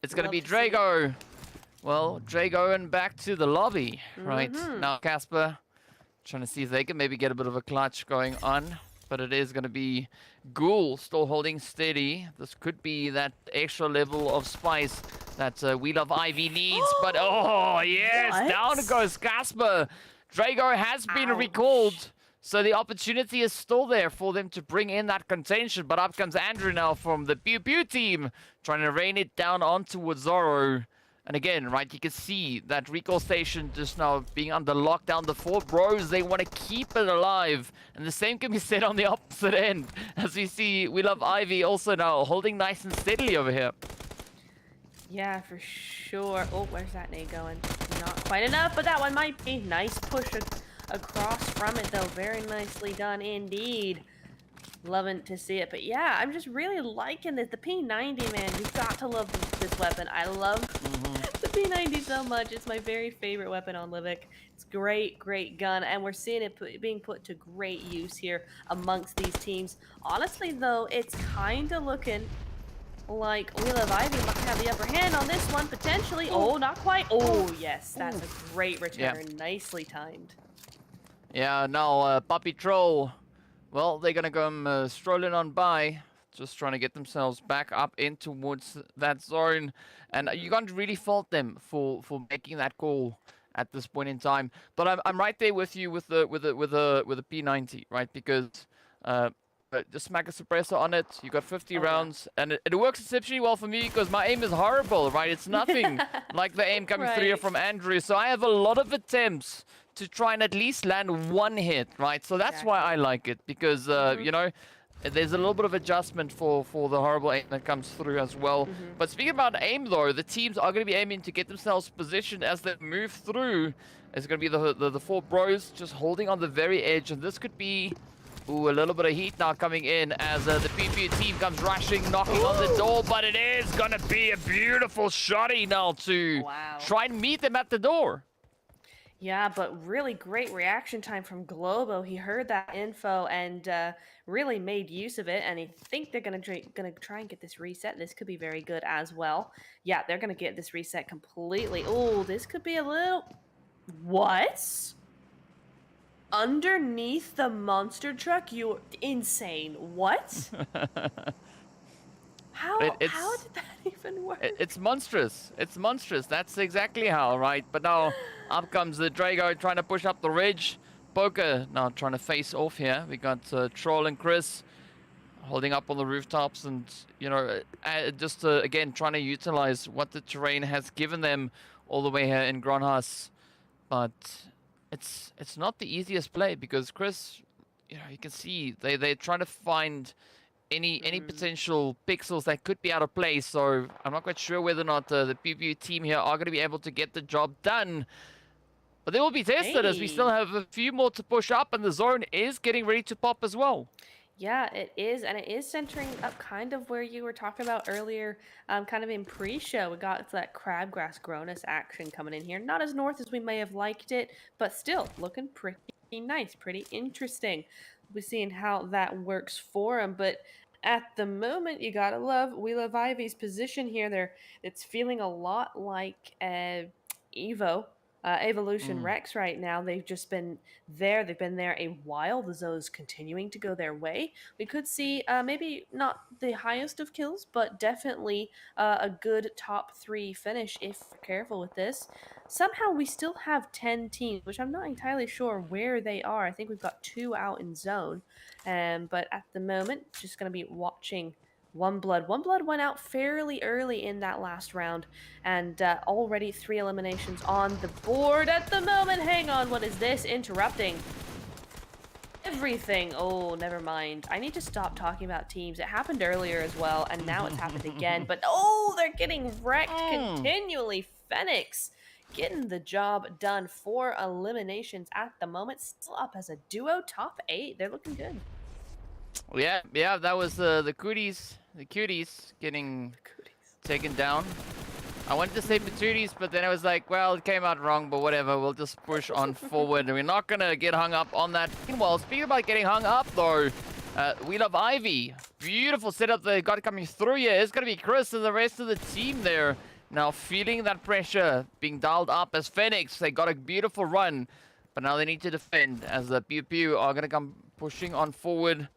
It's going to be Drago. Well, Drago and back to the lobby, right? Now Casper trying to see if they can maybe get a bit of a clutch going on. But it is going to be Ghoul still holding steady. This could be that extra level of spice that We Love Ivy needs. But oh, yes, down goes Casper. Drago has been recalled. So the opportunity is still there for them to bring in that contention. But up comes Andrew now from the Pew Pew team, trying to rain it down onto Zorro. And again, right, you can see that recall station just now being under lockdown. The 4Bros, they want to keep it alive. And the same can be said on the opposite end. As we see, We Love Ivy also now holding nice and steadily over here. Yeah, for sure. Oh, where's that nade going? Not quite enough, but that one might be. Nice push across from it, though. Very nicely done indeed. Loving to see it. But yeah, I'm just really liking this. The P90, man, you've got to love this weapon. I love the P90 so much. It's my very favorite weapon on Livik. It's great, great gun, and we're seeing it being put to great use here amongst these teams. Honestly, though, it's kind of looking like We Love Ivy might have the upper hand on this one, potentially. Oh, not quite. Oh, yes, that's a great return. Yeah. Nicely timed. Yeah, now Puppy Troll. Well, they're going to come strolling on by, just trying to get themselves back up in towards that zone. And you can't really fault them for making that call at this point in time. But I'm right there with you with the P90, right? Because just smack a suppressor on it. You got 50 rounds, and it works exceptionally well for me because my aim is horrible, right? It's nothing like the aim coming through here from Andrew. So I have a lot of attempts to try and at least land one hit, right? So that's why I like it, because, you know, there's a little bit of adjustment for the horrible aim that comes through as well. But speaking about aim, though, the teams are going to be aiming to get themselves positioned as they move through. It's going to be the 4Bros just holding on the very edge, and this could be... Ooh, a little bit of heat now coming in as the PP team comes rushing, knocking on the door, but it is going to be a beautiful shotty now to try and meet them at the door. Yeah, but really great reaction time from Globo. He heard that info and really made use of it, and I think they're gonna try and get this reset. This could be very good as well. Yeah, they're gonna get this reset completely. Oh, this could be a little... What? Underneath the monster truck? You're insane. What? How did that even work? It's monstrous. It's monstrous. That's exactly how, right? But now up comes the Drago trying to push up the ridge. Poker now trying to face off here. We got Troll and Chris holding up on the rooftops and, you know, just again trying to utilize what the terrain has given them all the way here in Gronhaus. But it's not the easiest play because Chris, you know, you can see they're trying to find any potential pixels that could be out of place. So I'm not quite sure whether or not the PPU team here are going to be able to get the job done. But they will be tested as we still have a few more to push up, and the zone is getting ready to pop as well. Yeah, it is, and it is centering up kind of where you were talking about earlier, kind of in pre-show. We got that Crabgrass Gronus action coming in here. Not as north as we may have liked it, but still looking pretty nice, pretty interesting. We're seeing how that works for him, but at the moment, you gotta love We Love Ivy's position here. It's feeling a lot like Evolution Rex right now. They've just been there. They've been there a while. The Zoe's continuing to go their way. We could see maybe not the highest of kills, but definitely a good top 3 finish if we're careful with this. Somehow we still have 10 teams, which I'm not entirely sure where they are. I think we've got 2 out in zone. But at the moment, just going to be watching One Blood. One Blood went out fairly early in that last round, and already 3 eliminations on the board at the moment. Hang on, what is this? Interrupting everything. Oh, never mind. I need to stop talking about teams. It happened earlier as well, and now it's happened again. But oh, they're getting wrecked continually. Phoenix getting the job done. 4 eliminations at the moment. Still up as a duo, top 8. They're looking good. Yeah, that was the cuties getting taken down. I wanted to say patooties, but then I was like, well, it came out wrong, but whatever. We'll just push on forward. We're not going to get hung up on that. Well, speaking about getting hung up, though, We Love Ivy. Beautiful setup they got coming through here. It's going to be Chris and the rest of the team there. Now feeling that pressure being dialed up as Phoenix. They got a beautiful run, but now they need to defend as the Pew Pew are going to come pushing on forward.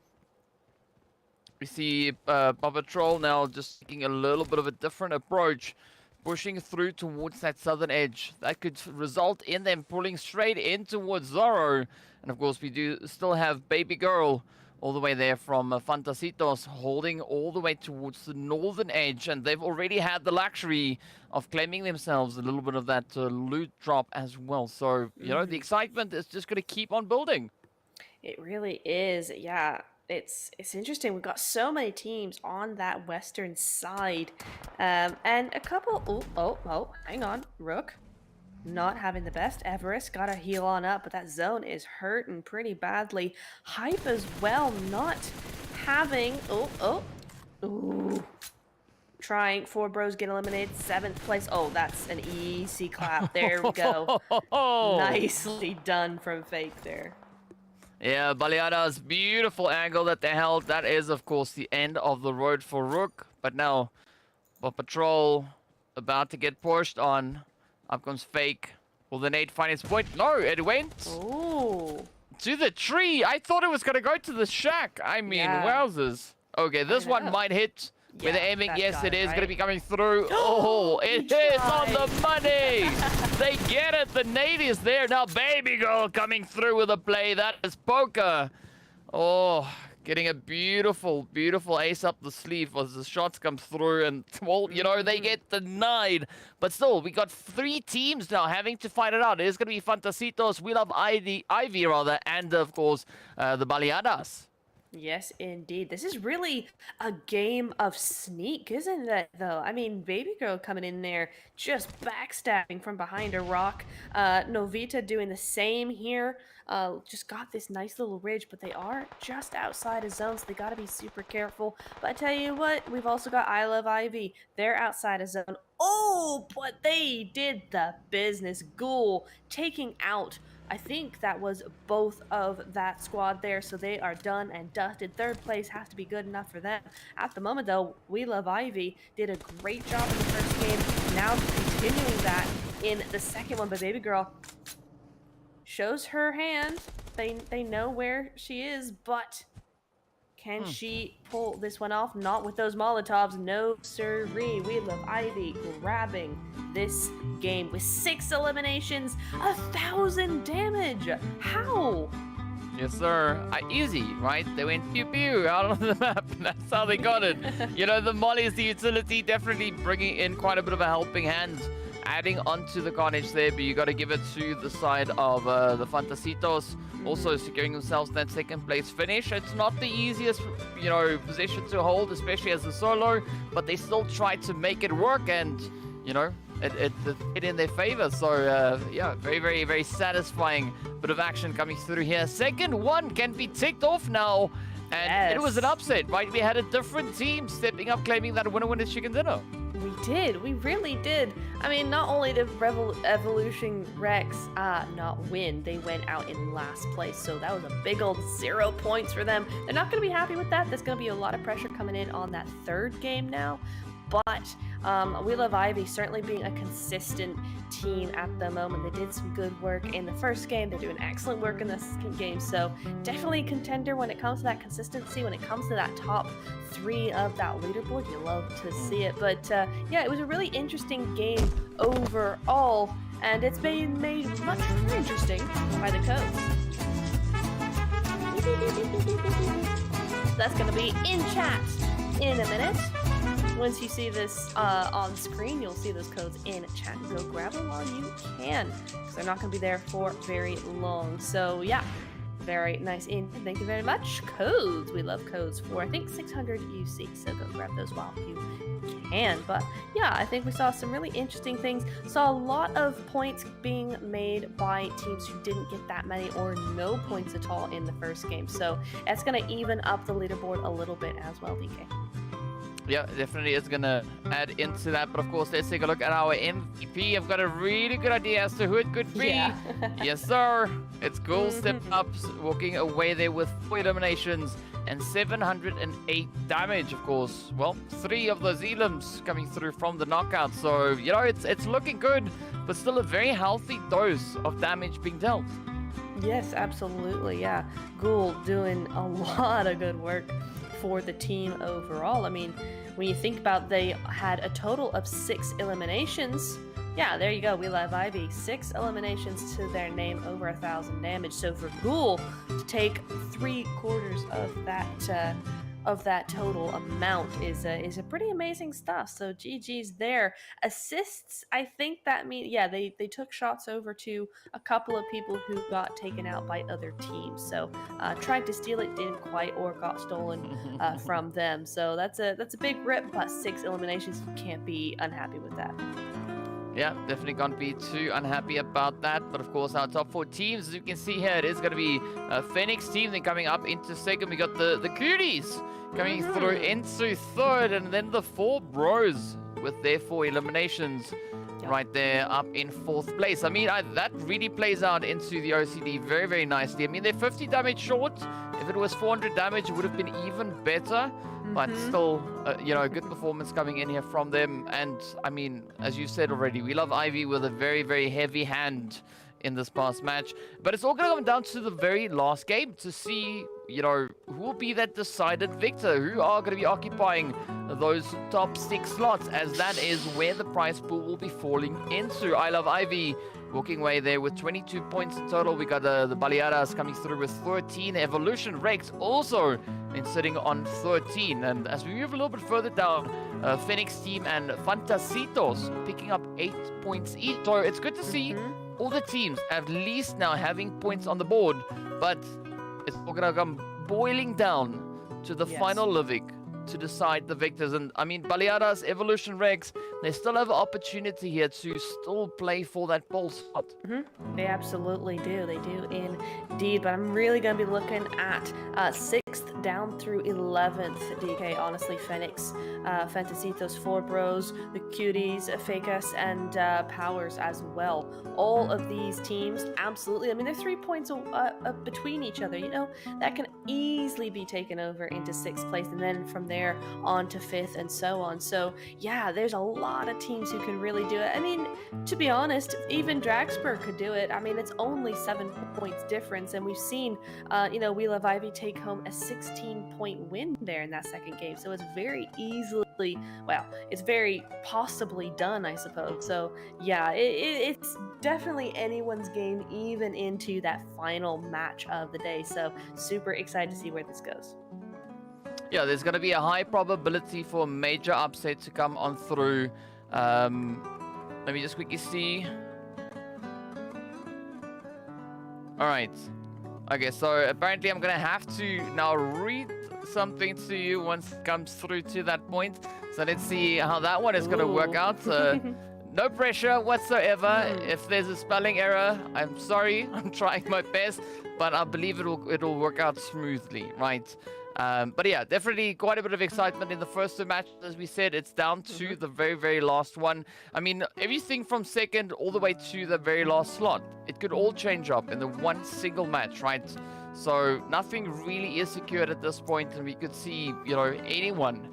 We see Paw Patrol now just taking a little bit of a different approach, pushing through towards that southern edge. That could result in them pulling straight in towards Zorro. And of course, we do still have Baby Girl all the way there from Fantasitos, holding all the way towards the northern edge. And they've already had the luxury of claiming themselves a little bit of that loot drop as well. So, you know, the excitement is just going to keep on building. It really is, yeah. It's interesting. We've got so many teams on that western side, and a couple. Oh! Hang on, Rook, not having the best. Everest got to heal on up, but that zone is hurting pretty badly. Hype as well, not having. Ooh. Trying 4 bros get eliminated. 7th place. Oh, that's an easy clap. There we go. Nicely done from Fake there. Yeah, Baleada's beautiful angle that they held. That is, of course, the end of the road for Rook. But now, Paw Patrol about to get pushed on. Up comes Fake. Will the nade find its point? No, it went to the tree. I thought it was going to go to the shack. I mean, wowzers. Okay, this one might hit. With the aiming, yes, it is going to be coming through. Oh, it is on the money. They get it. The nade is there. Now, Baby Girl coming through with a play. That is Poker. Oh, getting a beautiful, beautiful ace up the sleeve as the shots come through. And, well, you know, they get denied. But still, we got 3 teams now having to fight it out. It is going to be Fantasitos, We Love Ivy, and, of course, the Baleadas. Yes, indeed. This is really a game of sneak, isn't it, though? I mean, Baby Girl coming in there, just backstabbing from behind a rock. Novita doing the same here. Just got this nice little ridge, but they are just outside of zone, so they got to be super careful. But I tell you what, we've also got I Love Ivy. They're outside of zone. Oh, but they did the business. Ghoul taking out, I think that was both of that squad there, so they are done and dusted. 3rd place has to be good enough for them. At the moment, though, We Love Ivy did a great job in the first game. Now continuing that in the second one, but Baby Girl shows her hand. They know where she is, but can she pull this one off? Not with those Molotovs. No, sirree. We Love Ivy grabbing this game with 6 eliminations, 1,000 damage. How? Yes, sir. Easy, right? They went pew-pew out on the map. That's how they got it. You know, the Molly's the utility, definitely bringing in quite a bit of a helping hand. Adding onto the carnage there, but you got to give it to the side of the Fantasitos. Also securing themselves that 2nd place finish. It's not the easiest, you know, position to hold, especially as a solo, but they still try to make it work, and, you know, it in their favor. So, yeah, very, very, very satisfying bit of action coming through here. 2nd one can be ticked off now, and it was an upset, right? We had a different team stepping up, claiming that winner chicken dinner. We did. We really did. I mean, not only did Evolution Rex not win, they went out in last place. So that was a big old 0 points for them. They're not going to be happy with that. There's going to be a lot of pressure coming in on that third game now. But We Love Ivy certainly being a consistent team at the moment. They did some good work in the first game. They're doing excellent work in the second game. So definitely a contender when it comes to that consistency, when it comes to that top 3 of that leaderboard. You love to see it. But yeah, it was a really interesting game overall. And it's been made much more interesting by the codes. That's going to be in chat in a minute. Once you see this on screen, you'll see those codes in chat. Go grab them while you can, because they're not going to be there for very long. So yeah, very nice. Thank you very much. Codes. We love codes for, I think, 600 UC. So go grab those while you can. But yeah, I think we saw some really interesting things. Saw a lot of points being made by teams who didn't get that many or no points at all in the first game. So that's going to even up the leaderboard a little bit as well, DK. Yeah, definitely is going to add into that. But of course, let's take a look at our MVP. I've got a really good idea as to who it could be. Yeah. Yes, sir. It's Ghoul Step Up, walking away there with 4 eliminations and 708 damage, of course. Well, 3 of those elims coming through from the knockout. So, you know, it's looking good, but still a very healthy dose of damage being dealt. Yes, absolutely. Yeah, Ghoul doing a lot of good work for the team overall. I mean, when you think about, they had a total of 6 eliminations. Yeah, there you go. We Love Ivy, 6 eliminations to their name, over 1,000 damage. So for Ghoul to take 3/4 of that total amount is a pretty amazing stuff. So GG's there. Assists, I think that mean, yeah, they took shots over to a couple of people who got taken out by other teams. So tried to steal it, didn't quite, or got stolen from them. So that's a big rip, but 6 eliminations, you can't be unhappy with that. Yeah, definitely can't be too unhappy about that. But of course, our top 4 teams, as you can see here, it is going to be Phoenix team. Then coming up into second, we got the Cuties coming through into third, and then the 4 Bros with their 4 eliminations right there up in 4th place. I mean, that really plays out into the OCD very, very nicely. I mean, they're 50 damage short. If it was 400 damage, it would have been even better. But still, you know, a good performance coming in here from them. And, I mean, as you said already, We Love Ivy with a very, very heavy hand in this past match. But it's all going to come down to the very last game to see, you know, who will be that decided victor, who are going to be occupying those top 6 slots, as that is where the prize pool will be falling into. I Love Ivy walking away there with 22 points in total. We got the Baleadas coming through with 13. Evolution Rex also sitting on 13. And as we move a little bit further down, Phoenix team and Fantasitos picking up 8 points each. So it's good to see all the teams at least now having points on the board, but it's all gonna come boiling down to the final living to decide the victors. And I mean, Baleadas, Evolution Rex, they still have an opportunity here to still play for that pole spot. They absolutely do. They do indeed. But I'm really going to be looking at 6th down through 11th, DK. Honestly, Phoenix, Fantasitos, 4 Bros, the Cuties, Fakus, and Powers as well. All of these teams, absolutely. I mean, they're 3 points between each other. You know, that can easily be taken over into 6th place, and then from there on to 5th and so on. So yeah, there's a lot of teams who can really do it. I mean, to be honest, even Dragspur could do it. I mean, it's only 7 points difference, and we've seen, you know, We Love Ivy take home a 16-point win there in that second game. So it's very easily, well, it's very possibly done, I suppose. So yeah, it's definitely anyone's game, even into that final match of the day. So super excited to see where this goes. Yeah, there's going to be a high probability for a major upset to come on through. Let me just quickly see. All right. Okay, so apparently I'm going to have to now read something to you once it comes through to that point. So let's see how that one is going to work out. No pressure whatsoever. If there's a spelling error, I'm sorry. I'm trying my best, but I believe it'll work out smoothly, right? But yeah, definitely quite a bit of excitement in the first two matches. As we said, it's down to the very, very last one. I mean, everything from second all the way to the very last slot, it could all change up in the one single match, right? So nothing really is secured at this point, and we could see, you know, anyone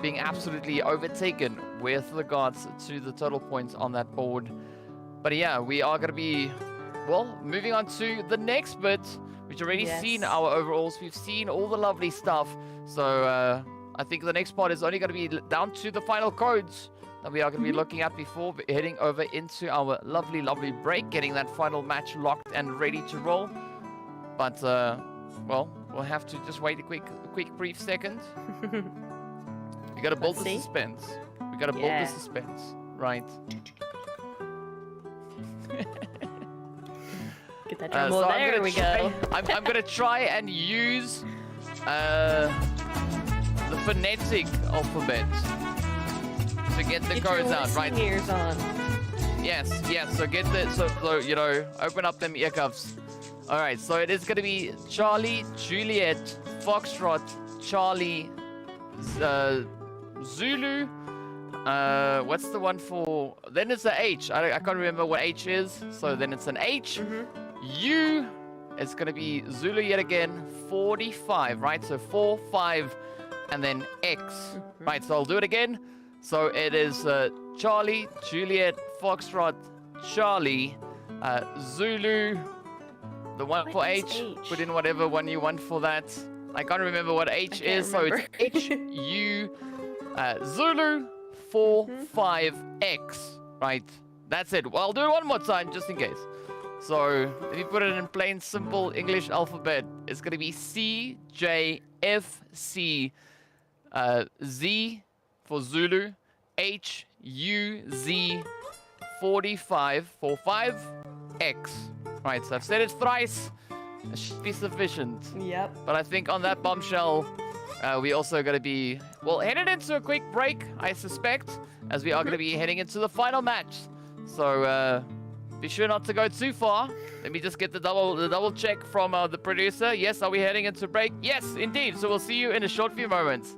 being absolutely overtaken with regards to the total points on that board. But yeah, we are going to be, well, moving on to the next bit. We've already seen our overalls. We've seen all the lovely stuff. So I think the next part is only going to be down to the final codes that we are going to be looking at before heading over into our lovely, lovely break, getting that final match locked and ready to roll. But, well, we'll have to just wait a quick brief second. We got to build the suspense. We got to build the suspense, right? Get that drum roll. There we go. I'm going to try and use the phonetic alphabet to get the codes out, right? Ears on. Yes. So get the, so you know, open up them ear cuffs. All right, so it is going to be Charlie, Juliet, Foxtrot, Charlie, Zulu. What's the one for? Then it's a H. I can't remember what H is. So then it's an H. U. It's going to be Zulu yet again. 45, right? So 4, 5, and then X. Right, so I'll do it again. So it is Charlie, Juliet, Foxtrot, Charlie, Zulu. The one for H, put in whatever one you want for that. I can't remember what H is, so it's H, U, Zulu, 4, 5, X. Right, that's it. Well, I'll do it one more time, just in case. So, if you put it in plain, simple English alphabet, it's going to be C, J, F, C, Z for Zulu, H, U, Z, 45, 4, 5, X. Right, so I've said it thrice. It should be sufficient. Yep. But I think on that bombshell, we also going to be, well, headed into a quick break, I suspect, as we are going to be heading into the final match. So be sure not to go too far. Let me just get the double check from the producer. Yes, are we heading into break? Yes, indeed. So we'll see you in a short few moments.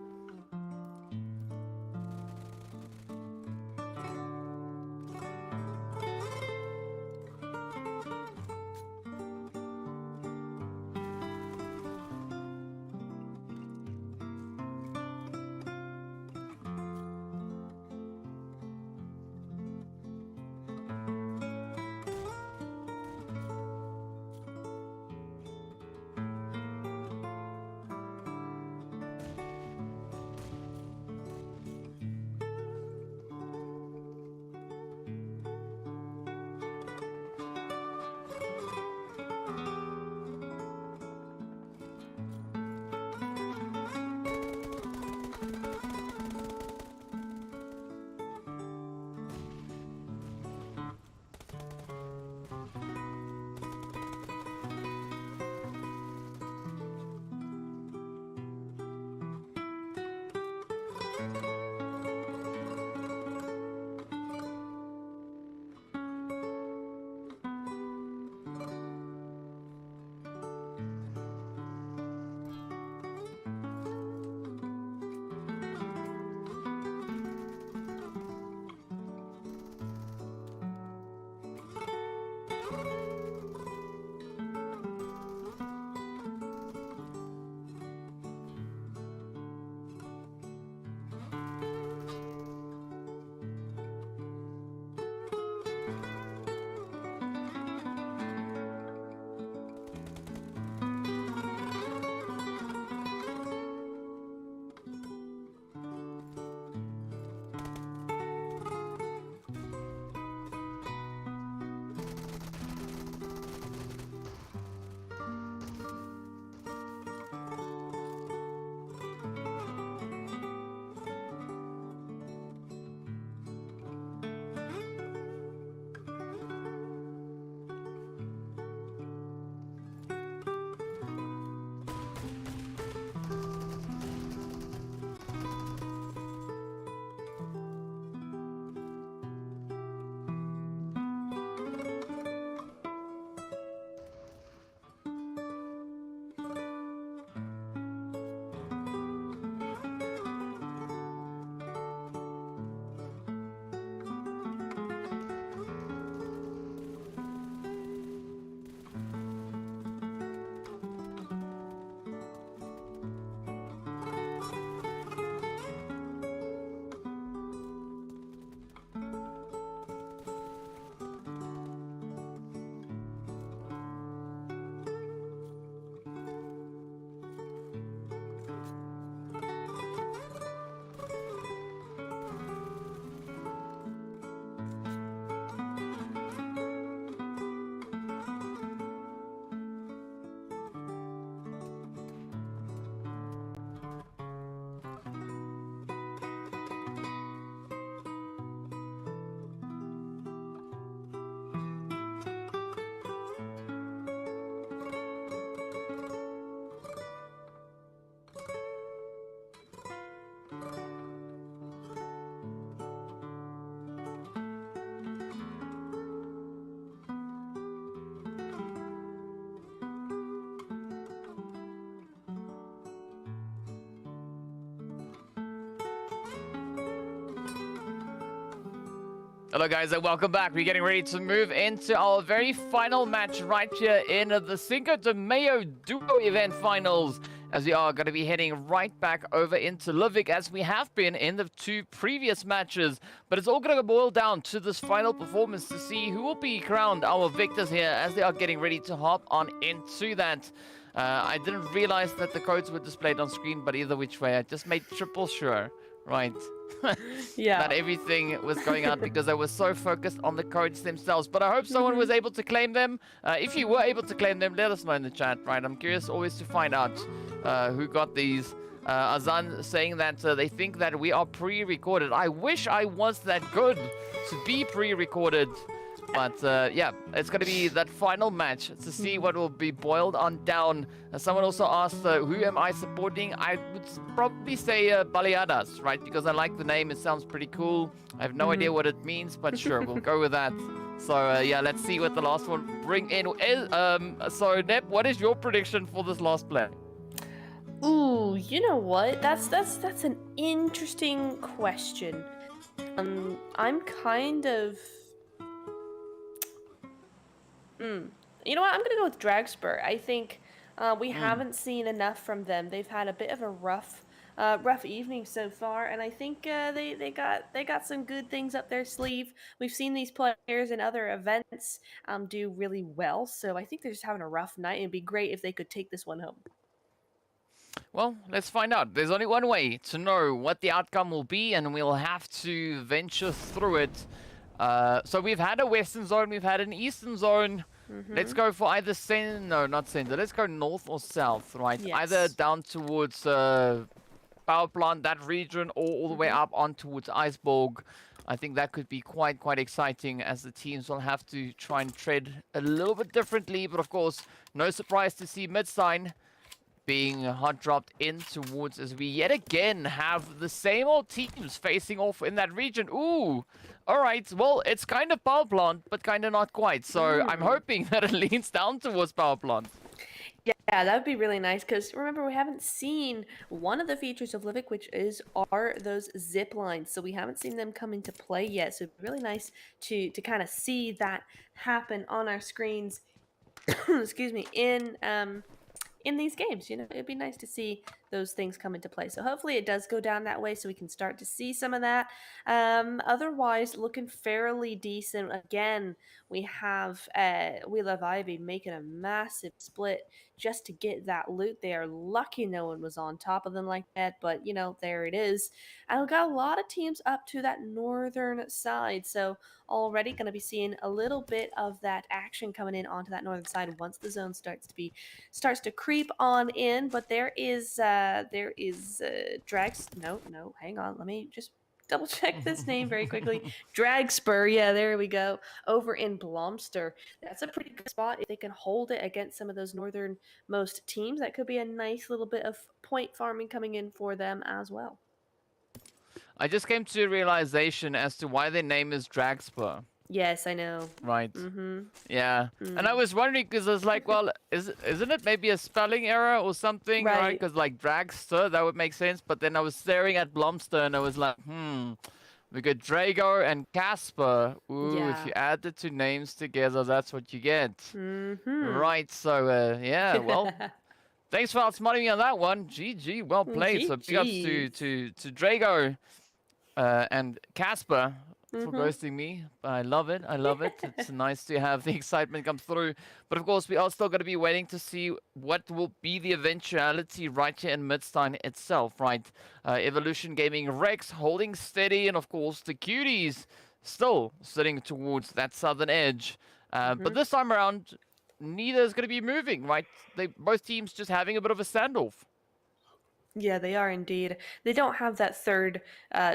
Hello guys and welcome back. We're getting ready to move into our very final match right here in the Cinco de Mayo Duo event finals, as we are going to be heading right back over into Livik as we have been in the 2 previous matches. But it's all going to boil down to this final performance to see who will be crowned our victors here as they are getting ready to hop on into that. I didn't realize that the codes were displayed on screen, but either which way, I just made triple sure, right? Yeah. That everything was going out because I was so focused on the codes themselves. But I hope someone was able to claim them. If you were able to claim them, let us know in the chat, right? I'm curious always to find out who got these. Azan saying that they think that we are pre-recorded. I wish I was that good to be pre-recorded. But yeah, it's going to be that final match to see what will be boiled on down. Someone also asked, who am I supporting? I would probably say Baleadas, right? Because I like the name. It sounds pretty cool. I have no idea what it means, but sure, we'll go with that. So yeah, let's see what the last one bring in is. So Nep, what is your prediction for this last play? Ooh, you know what? That's an interesting question. I'm kind of... You know what? I'm gonna go with Dragspur. I think we haven't seen enough from them. They've had a bit of a rough evening so far, and I think they got some good things up their sleeve. We've seen these players in other events do really well, so I think they're just having a rough night. It'd be great if they could take this one home. Well, let's find out. There's only one way to know what the outcome will be, and we'll have to venture through it. So we've had a western zone, we've had an eastern zone. Let's go for either no, not center. Let's go north or south, right? Yes. Either down towards power plant, that region, or all the way up on towards Iceborg. I think that could be quite exciting, as the teams will have to try and tread a little bit differently. But of course, no surprise to see Midstein being hot dropped in towards, as we yet again have the same old teams facing off in that region. Ooh, all right. Well, it's kind of power plant, but kind of not quite. So I'm hoping that it leans down towards power plant. Yeah, that would be really nice, because remember, we haven't seen one of the features of Livik, which are those zip lines. So we haven't seen them come into play yet. So it'd be really nice to kind of see that happen on our screens. Excuse me, in these games. You know, it'd be nice to see those things come into play. So hopefully it does go down that way so we can start to see some of that. Otherwise, looking fairly decent. Again, we have We Love Ivy making a massive split just to get that loot. They are lucky no one was on top of them like that, but you know, there it is. And we've got a lot of teams up to that northern side, so already going to be seeing a little bit of that action coming in onto that northern side once the zone starts to creep on in. But there is Drags. No, hang on, let me just double check this name very quickly. Dragspur, yeah, there we go. Over in Blomster. That's a pretty good spot. If they can hold it against some of those northernmost teams, that could be a nice little bit of point farming coming in for them as well. I just came to a realization as to why their name is Dragspur. Yes, I know. Right. Yeah. And I was wondering, because I was like, well, isn't it maybe a spelling error or something? Right. Because like Dragster, that would make sense. But then I was staring at Blomster and I was like, we got Drago and Casper. Ooh, if you add the 2 names together, that's what you get. Right. So, yeah, well, thanks for outsmarting me on that one. GG, well played. So big ups to Drago and Casper for ghosting me. I love it. It's nice to have the excitement come through. But of course, we are still going to be waiting to see what will be the eventuality right here in Midstein itself, right? Evolution Gaming Rex holding steady, and of course the Cuties still sitting towards that southern edge. But this time around, neither is going to be moving, right? Both teams just having a bit of a standoff. Yeah, they are indeed. They don't have that third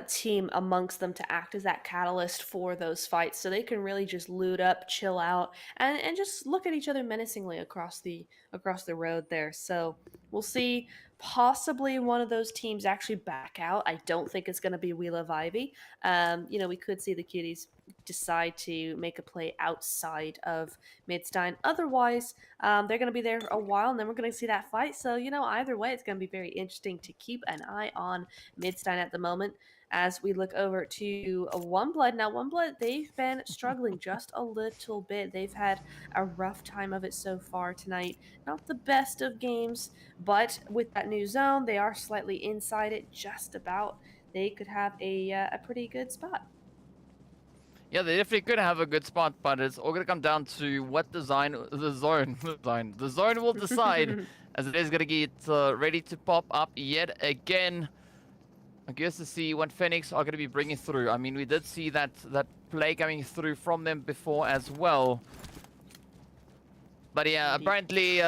team amongst them to act as that catalyst for those fights, so they can really just loot up, chill out, and just look at each other menacingly across the road there. So we'll see. Possibly one of those teams actually back out. I don't think it's going to be We Love Ivy. You know, we could see the Cuties decide to make a play outside of Midstein. Otherwise, they're going to be there for a while, and then we're going to see that fight. So, you know, either way, it's going to be very interesting to keep an eye on Midstein at the moment. as we look over to One Blood. Now, One Blood, they've been struggling just a little bit. They've had a rough time of it so far tonight. Not the best of games, but with that new zone, they are slightly inside it, just about. They could have a pretty good spot. Yeah, they definitely could have a good spot, but it's all going to come down to what the zone will decide, as it is going to get ready to pop up yet again. I'm curious to see what Phoenix are going to be bringing through. I mean, we did see that play coming through from them before as well. But yeah, apparently,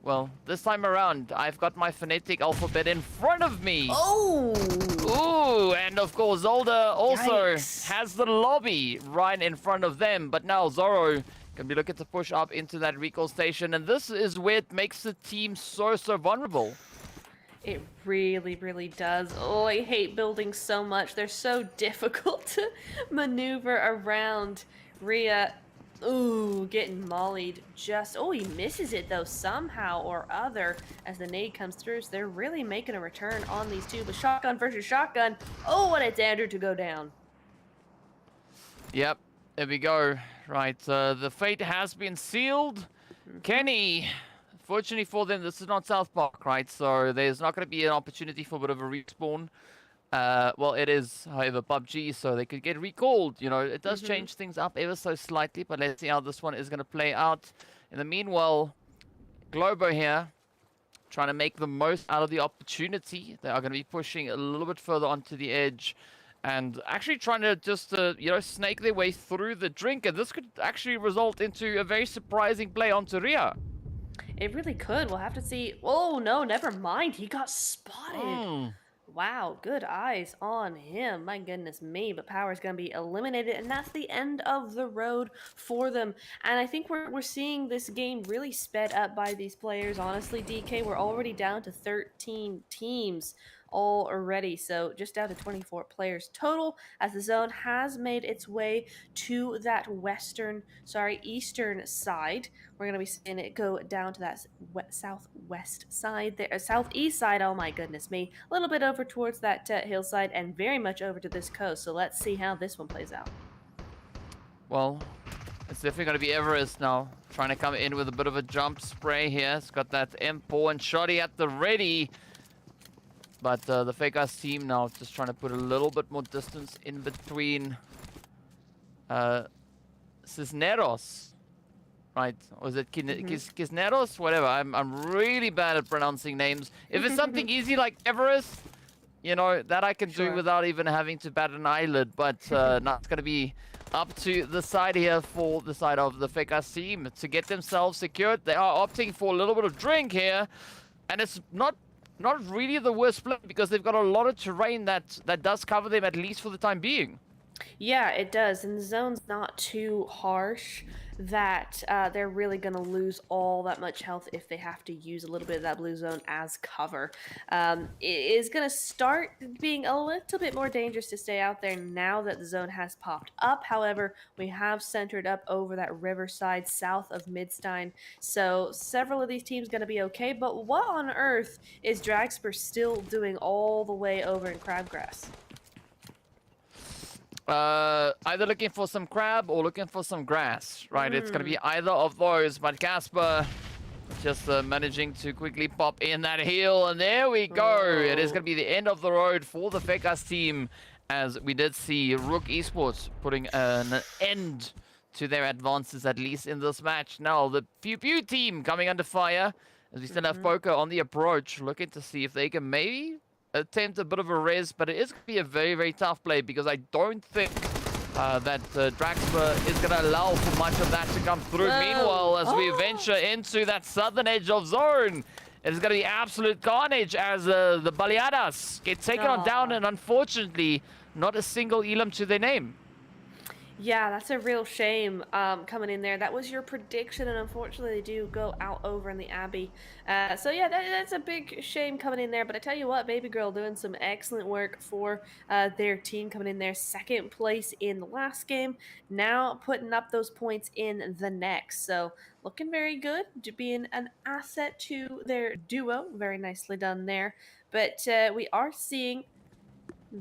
well, this time around, I've got my phonetic alphabet in front of me. Oh! Ooh, and of course, Zolda also has the lobby right in front of them. But now Zoro can be looking to push up into that recall station. And this is where it makes the team so vulnerable. It really, really does. Oh, I hate buildings so much. They're so difficult to maneuver around. Rhea, ooh, getting mollied just... Oh, he misses it, though, somehow or other as the nade comes through. So they're really making a return on these two. But shotgun versus shotgun. Oh, what a dander to go down. Yep, there we go. Right, the fate has been sealed. Kenny... Fortunately for them, this is not South Park, right? So there's not going to be an opportunity for a bit of a respawn. Well, it is, however, PUBG, so they could get recalled. You know, it does change things up ever so slightly, but let's see how this one is going to play out. In the meanwhile, Globo here, trying to make the most out of the opportunity. They are going to be pushing a little bit further onto the edge and actually trying to just, you know, snake their way through the drink. And this could actually result into a very surprising play onto Rhea. It really could. We'll have to see. Oh, no, never mind. He got spotted. Wow, good eyes on him. My goodness me. But Power's going to be eliminated, and that's the end of the road for them. And I think we're seeing this game really sped up by these players. Honestly, DK, we're already down to 13 teams already, so just down to 24 players total, as the zone has made its way to that eastern side. We're gonna be seeing it go down to that southwest side there, southeast side. Oh my goodness me, a little bit over towards that hillside, and very much over to this coast. So let's see how this one plays out. Well, it's definitely going to be Everest now, trying to come in with a bit of a jump spray here. It's got that M4 and Shoddy at the ready. But the Fakeas team now just trying to put a little bit more distance in between Cisneros, right? Or is it Cisneros? Whatever. I'm really bad at pronouncing names. If it's something easy like Everest, you know, that I can do without even having to bat an eyelid. But now it's going to be up to the side here for the side of the Fakeas team to get themselves secured. They are opting for a little bit of drink here, and it's not really the worst play because they've got a lot of terrain that does cover them, at least for the time being. Yeah, it does, and the zone's not too harsh that they're really going to lose all that much health if they have to use a little bit of that blue zone as cover. It is going to start being a little bit more dangerous to stay out there now that the zone has popped up. However, we have centered up over that riverside south of Midstein, so several of these teams going to be okay. But what on earth is Dragspur still doing all the way over in Crabgrass? Either looking for some crab or looking for some grass, right? It's going to be either of those, but Casper just managing to quickly pop in that heal, and there we go. It is going to be the end of the road for the Fakeas team, as we did see Rook Esports putting an end to their advances, at least in this match. Now, the Pew Pew team coming under fire, as we still have Poker on the approach, looking to see if they can maybe attempt a bit of a res, but it is going to be a very, very tough play because I don't think that Dragspur is going to allow for much of that to come through. Meanwhile, as we venture into that southern edge of zone, it is going to be absolute carnage as the Baleadas get taken on down, and unfortunately, not a single Elam to their name. Yeah, that's a real shame coming in there. That was your prediction, and unfortunately they do go out over in the Abbey. So yeah, that's a big shame coming in there. But I tell you what, Baby Girl doing some excellent work for their team, coming in there second place in the last game, now putting up those points in the next. So looking very good, being an asset to their duo. Very nicely done there. But we are seeing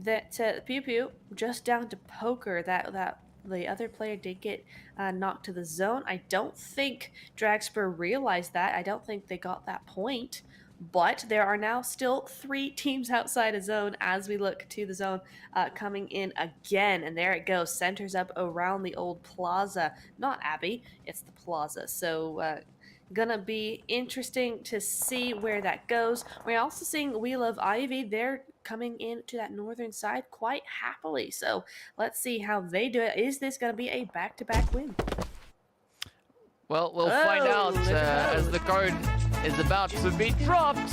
that Pew Pew just down to poker. That the other player did get knocked to the zone. I don't think Dragspur realized that. I don't think they got that point. But there are now still 3 teams outside a zone as we look to the zone coming in again. And there it goes. Centers up around the old plaza. Not Abbey, it's the plaza. So gonna be interesting to see where that goes. We're also seeing We Love Ivy. They're coming in to that northern side quite happily. So let's see how they do it. Is this gonna be a back-to-back win? Well, we'll find out as the code is about to be dropped.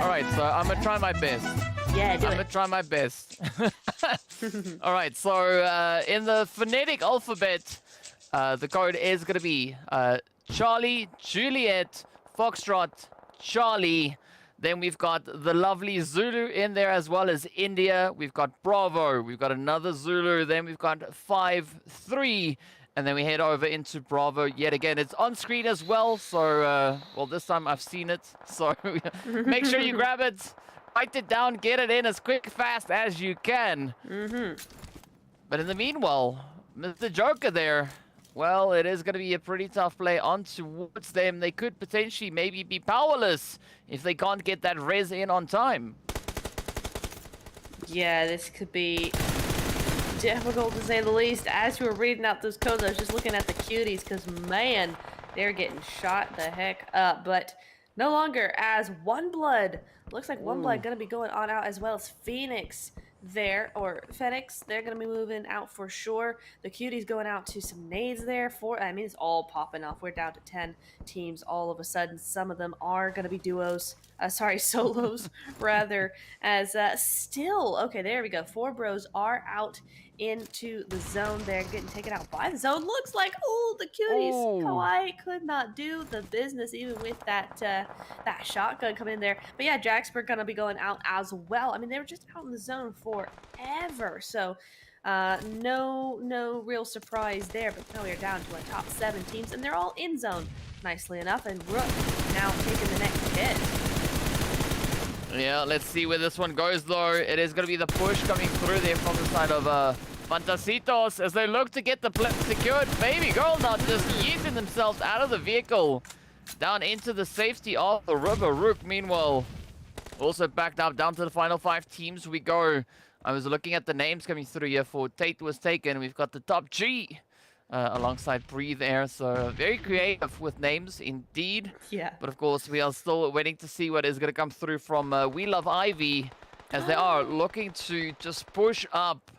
All right, so I'm gonna try my best. Yeah, I'm gonna try my best. All right, so in the phonetic alphabet, the code is gonna be Charlie, Juliet, Foxtrot, Charlie. Then we've got the lovely Zulu in there as well as India. We've got Bravo. We've got another Zulu. Then we've got 5-3. And then we head over into Bravo yet again. It's on screen as well. So, well, this time I've seen it. So make sure you grab it, write it down, get it in as quick, fast as you can. But in the meanwhile, Mr. Joker there, well, it is going to be a pretty tough play on towards them. They could potentially maybe be powerless if they can't get that res in on time. Yeah, this could be difficult to say the least. As you were reading out those codes, I was just looking at the cuties because, man, they're getting shot the heck up. But no longer as One Blood. Looks like One Blood going to be going on out as well as Phoenix there, or Phoenix. They're going to be moving out for sure. The cuties going out to some nades there. I mean, it's all popping off. We're down to 10 teams all of a sudden. Some of them are going to be duos. Solos, rather, as still, okay, there we go. 4 bros are out into the zone. They're getting taken out by the zone. Looks like, oh, the cuties. Kawaii could not do the business even with that that shotgun coming in there. But yeah, Jacksburg gonna be going out as well. I mean, they were just out in the zone forever. So no real surprise there. But now we are down to our top 7 teams, and they're all in zone nicely enough. And Rook now taking the next hit. Yeah, let's see where this one goes, though. It is going to be the push coming through there from the side of Fantasitos as they look to get the flip secured. Baby Girl now just yeeting themselves out of the vehicle down into the safety of the river. Rook, meanwhile, also backed up down to the final 5 teams we go. I was looking at the names coming through here for Tate was taken. We've got the top G alongside Breathe there. So very creative with names indeed. Yeah. But of course, we are still waiting to see what is going to come through from We Love Ivy as they are looking to just push up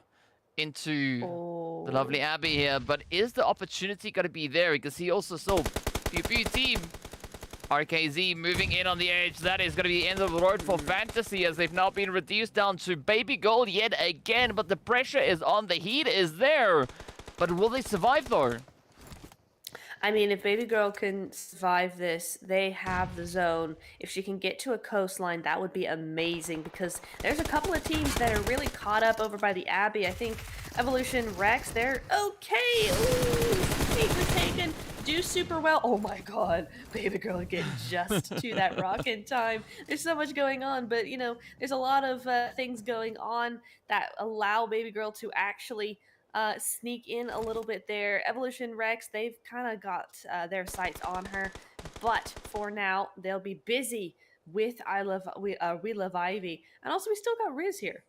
into the lovely Abbey here. But is the opportunity going to be there? You can see also still Pew Pew team. RKZ moving in on the edge. That is going to be the end of the road for Fantasy as they've now been reduced down to Baby Gold yet again. But the pressure is on. The heat is there. But will they survive, though? I mean, if Baby Girl can survive this, they have the zone. If she can get to a coastline, that would be amazing because there's a couple of teams that are really caught up over by the Abbey. I think Evolution Rex, they're okay. Ooh, Pete was taken. Do super well. Oh my god, Baby Girl getting just to that rock in time. There's so much going on, but you know, there's a lot of things going on that allow Baby Girl to actually sneak in a little bit there. Evolution Rex, they've kind of got their sights on her, but for now they'll be busy with We Love Ivy, and also we still got Riz here.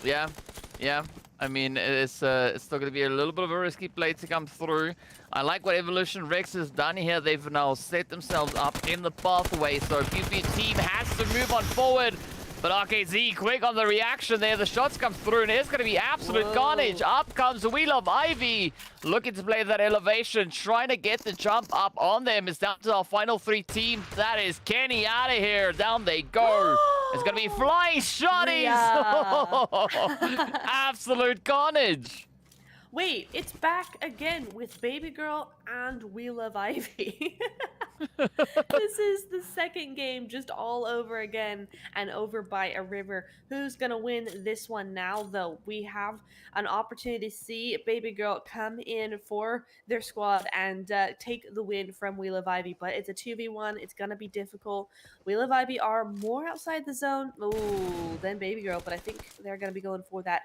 Yeah. I mean, it's still going to be a little bit of a risky play to come through. I like what Evolution Rex has done here. They've now set themselves up in the pathway, so PP team has to move on forward. But RKZ, quick on the reaction there. The shots come through, and it's going to be absolute carnage. Up comes We Love Ivy, looking to play that elevation, trying to get the jump up on them. It's down to our final 3 teams. That is Kenny out of here. Down they go. It's going to be flying shotties. Absolute carnage. Wait, it's back again with Baby Girl and We Love Ivy. This is the second game just all over again and over by a river. Who's going to win this one now, though? We have an opportunity to see Baby Girl come in for their squad and take the win from We Love Ivy, but it's a 2v1. It's going to be difficult. We Love Ivy are more outside the zone than Baby Girl, but I think they're going to be going for that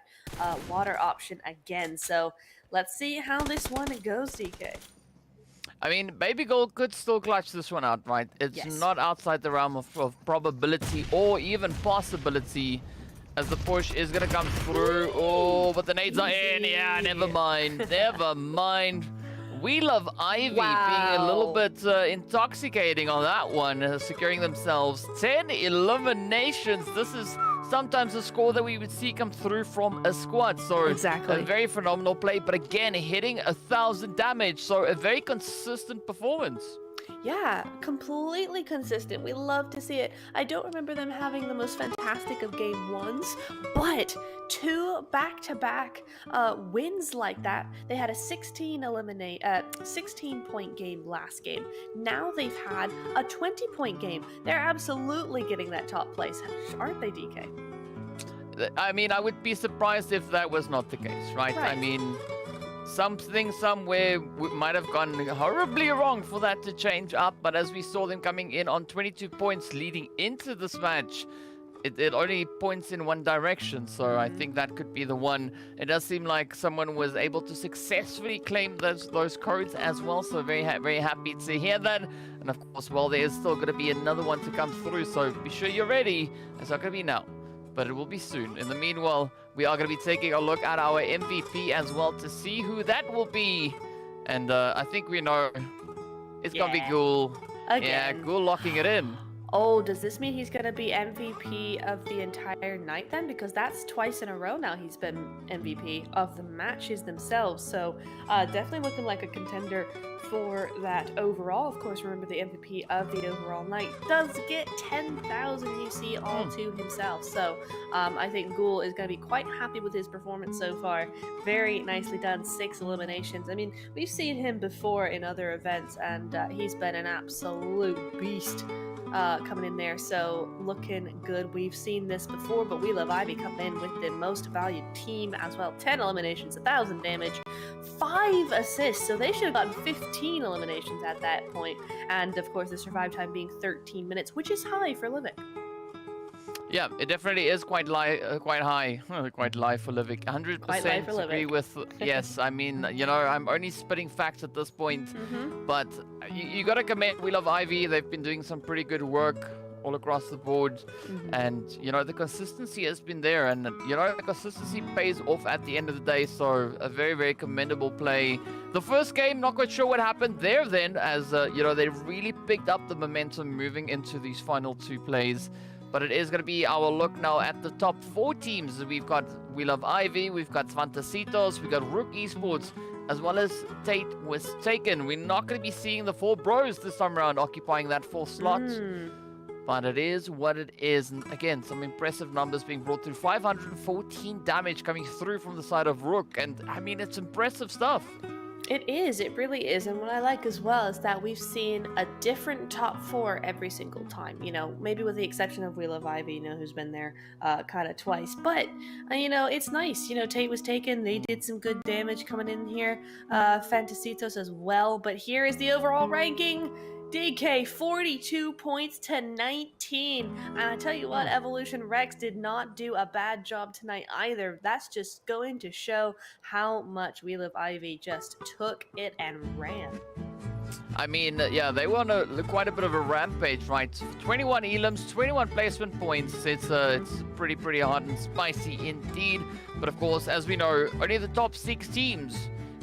water option again. So let's see how this one goes, DK. I mean, Baby Girl could still clutch this one out, right? It's not outside the realm of probability or even possibility, as the push is going to come through. Oh, but the nades are in. Yeah, never mind. Never mind. We Love Ivy being a little bit intoxicating on that one, securing themselves 10 eliminations. This is sometimes a score that we would see come through from a squad. So a very phenomenal play, but again, hitting 1,000 damage. So a very consistent performance. Yeah, completely consistent. We love to see it. I don't remember them having the most fantastic of game ones, but 2 back-to-back wins like that. They had a 16-point game last game. Now they've had a 20-point game. They're absolutely getting that top place, aren't they, DK? I mean, I would be surprised if that was not the case, right? I mean, something somewhere might have gone horribly wrong for that to change up, but as we saw them coming in on 22 points leading into this match, it only points in one direction, so I think that could be the one. It does seem like someone was able to successfully claim those codes as well, so very happy to hear that. And of course, well, there is still going to be another one to come through, so be sure you're ready. It's not going to be now, but it will be soon. In the meanwhile, we are going to be taking a look at our MVP as well to see who that will be. And I think we know it's going to be Ghoul. Yeah, Ghoul locking it in. Oh, does this mean he's going to be MVP of the entire night then? Because that's twice in a row now he's been MVP of the matches themselves. So definitely looking like a contender for that overall. Of course, remember the MVP of the overall night does get 10,000 UC all to himself. So I think Ghoul is going to be quite happy with his performance so far. Very nicely done, 6 eliminations. I mean, we've seen him before in other events, and he's been an absolute beast coming in there, so looking good. We've seen this before, but We Love Ivy come in with the most valued team as well. 10 eliminations, 1,000 damage, 5 assists, so they should have gotten 15 eliminations at that point. And of course, the survive time being 13 minutes, which is high for Livik. Yeah, it definitely is quite high, quite live for Livik. 100% agree with. Yes, I mean, you know, I'm only spitting facts at this point, but you got to commend We Love Ivy. They've been doing some pretty good work all across the board, and you know, the consistency has been there, and you know, the consistency pays off at the end of the day. So a very commendable play. The first game, not quite sure what happened there then, as you know, they really picked up the momentum moving into these final 2 plays. But it is going to be our look now at the top 4 teams. We've got We Love Ivy, we've got Fantasitos, we've got Rook Esports, as well as Tate was taken. We're not going to be seeing the 4 bros this time around occupying that 4th slot. But it is what it is. And again, some impressive numbers being brought through. 514 damage coming through from the side of Rook. And I mean, it's impressive stuff. It is, it really is. And what I like as well is that we've seen a different top 4 every single time, you know, maybe with the exception of We Love Ivy, you know, who's been there kind of twice. But, you know, it's nice. You know, Tate was taken. They did some good damage coming in here. Fantasitos as well. But here is the overall ranking. DK, 42 points to 19. And I tell you what, Evolution Rex did not do a bad job tonight either. That's just going to show how much We Love Ivy just took it and ran. I mean, yeah, they were on quite a bit of a rampage, right? 21 elims, 21 placement points. It's pretty hot and spicy indeed. But of course, as we know, only the top 6 teams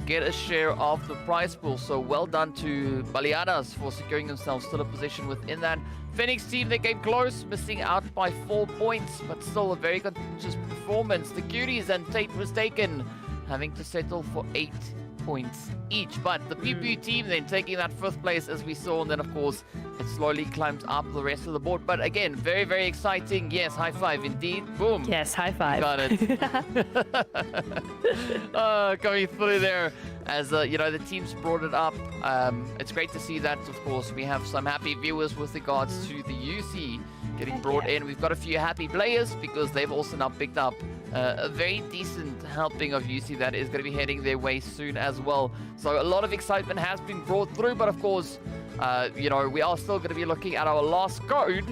get a share of the prize pool. So well done to Baleadas for securing themselves still a position within that. Phoenix team, they came close, missing out by 4 points, but still a very contentious performance. The Cuties and Tate was taken, having to settle for 8 points each. But the PPU team then taking that 5th place as we saw, and then of course it slowly climbs up the rest of the board. But again, very, very exciting. Yes, high five indeed. Boom. Yes, high five. Got it. Coming through there as, you know, the teams brought it up. It's great to see that, of course. We have some happy viewers with regards to the UC getting brought in. We've got a few happy players because they've also now picked up a very decent helping of UC that is going to be heading their way soon as well. So a lot of excitement has been brought through, but of course, you know, we are still going to be looking at our last code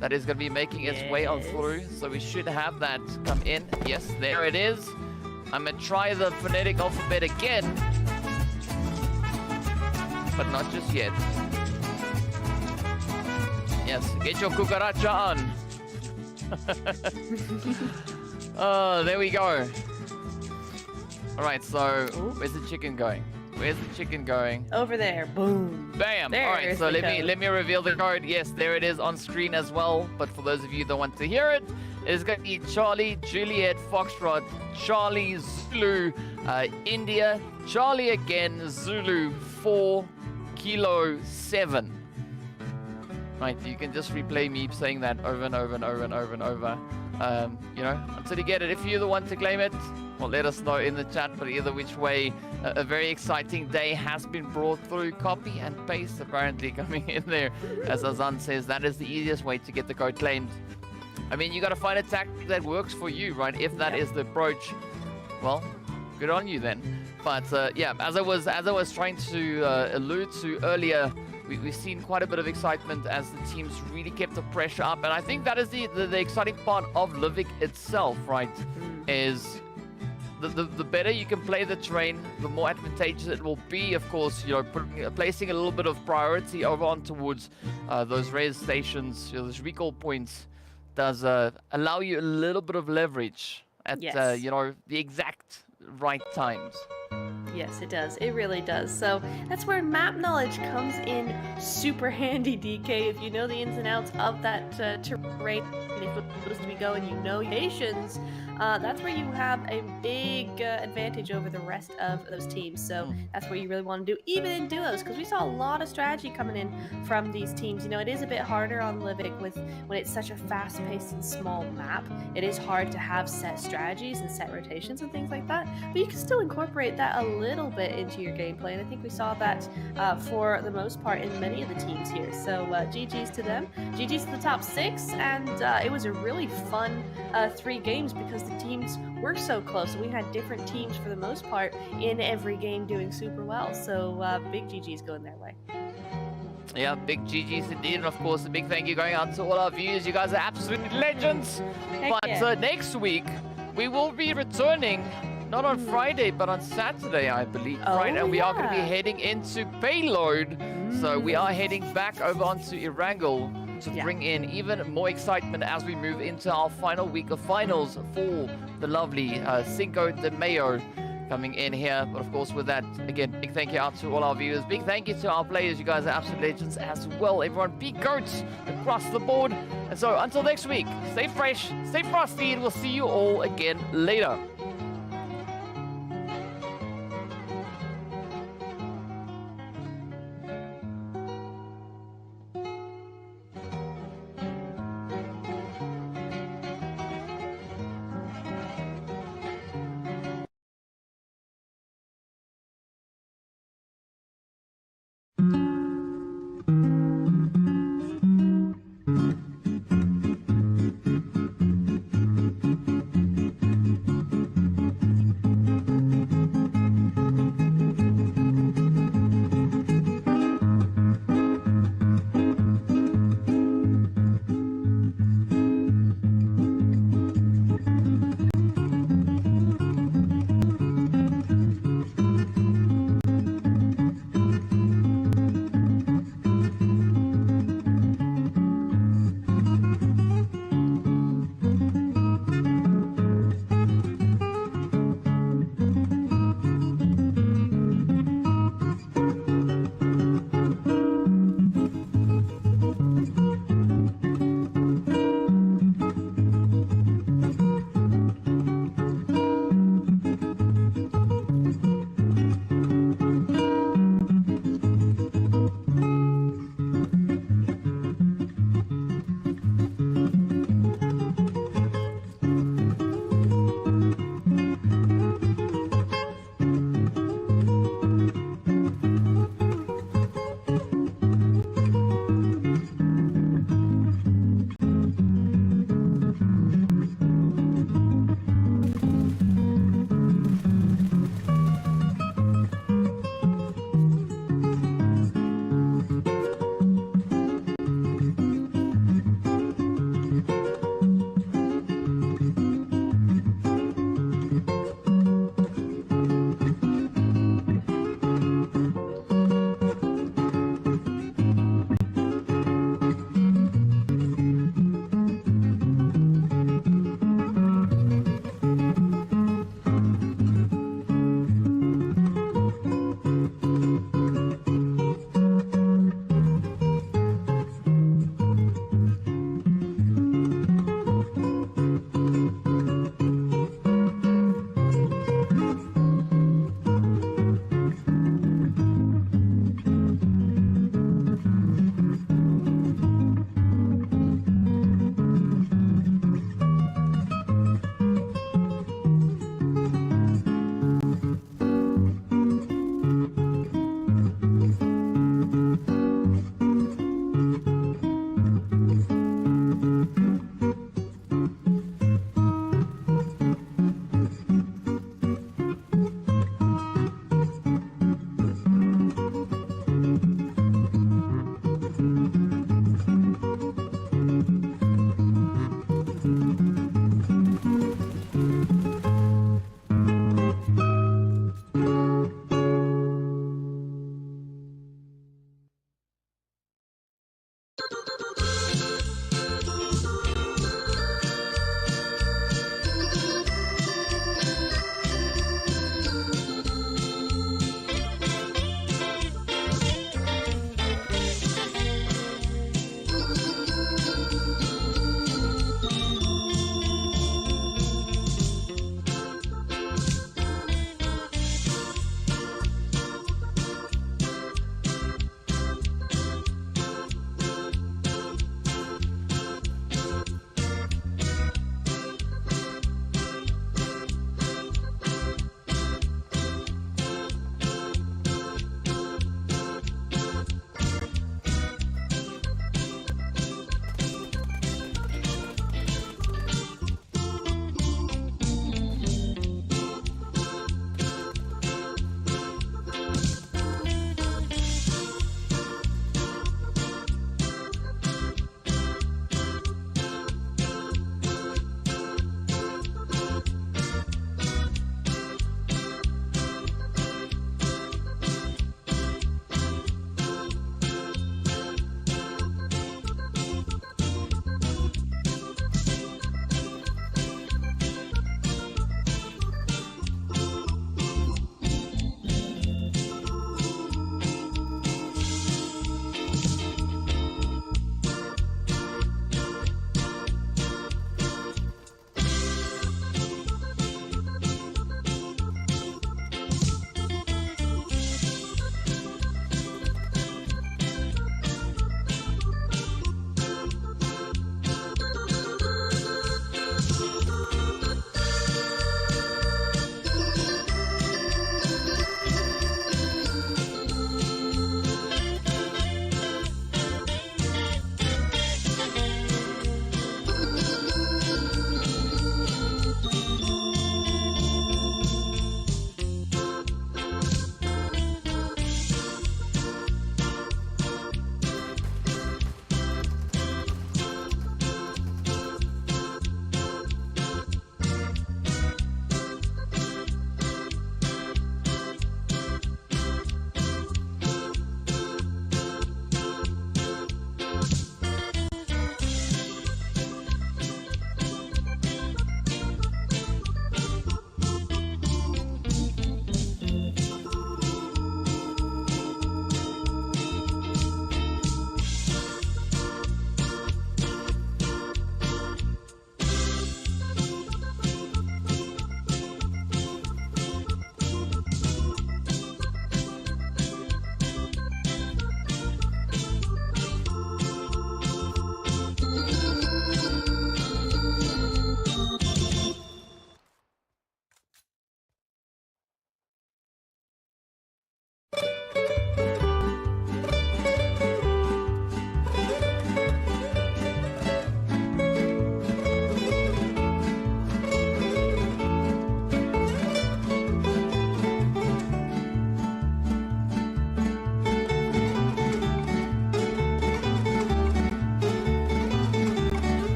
that is going to be making its way on through. So we should have that come in. Yes, there it is. I'm going to try the phonetic alphabet again, but not just yet. Yes, get your cucaracha on. Oh, there we go. All right, so where's the chicken going? Where's the chicken going? Over there. Boom. Bam. There all right, so the let me reveal the code. Yes, there it is on screen as well. But for those of you that want to hear it, it's going to be Charlie, Juliet, Foxtrot, Charlie, Zulu, India, Charlie again, Zulu, 4, Kilo, 7. Right, you can just replay me saying that over and over and over and over and over. You know, until you get it. If you're the one to claim it, well, let us know in the chat. But either which way, a very exciting day has been brought through. Copy and paste apparently coming in there. As Azan says, that is the easiest way to get the code claimed. I mean, you got to find a tactic that works for you, right? If that is the approach, well, good on you then. But yeah, as I was trying to allude to earlier, we've seen quite a bit of excitement as the teams really kept the pressure up. And I think that is the exciting part of Livik itself, right? Is the better you can play the terrain, the more advantageous it will be. Of course, you know, placing a little bit of priority over on towards those res stations, you know, those recall points, does allow you a little bit of leverage at you know, the exact right times. Yes, it does. It really does. So that's where map knowledge comes in super handy, DK. If you know the ins and outs of that terrain, if you're supposed to be going, you know nations, that's where you have a big advantage over the rest of those teams. So that's where you really want to do, even in duos, because we saw a lot of strategy coming in from these teams. You know, it is a bit harder on Livik when it's such a fast-paced and small map. It is hard to have set strategies and set rotations and things like that, but you can still incorporate that a little bit into your gameplay, and I think we saw that for the most part in many of the teams here. So GG's to them. GG's to the top 6, and it was a really fun 3 games because the teams were so close. We had different teams for the most part in every game doing super well. So big GG's going their way. Yeah, big GG's indeed. And of course, a big thank you going out to all our viewers. You guys are absolute legends. But next week, we will be returning, not on Friday, but on Saturday, I believe. Right, and we are going to be heading into Payload. So we are heading back over onto Erangel to bring in even more excitement as we move into our final week of finals for the lovely CINCO De Mayo coming in here. But of course, with that, again, big thank you out to all our viewers. Big thank you to our players. You guys are absolute legends as well. Everyone, be goats across the board. And so until next week, stay fresh, stay frosty, and we'll see you all again later.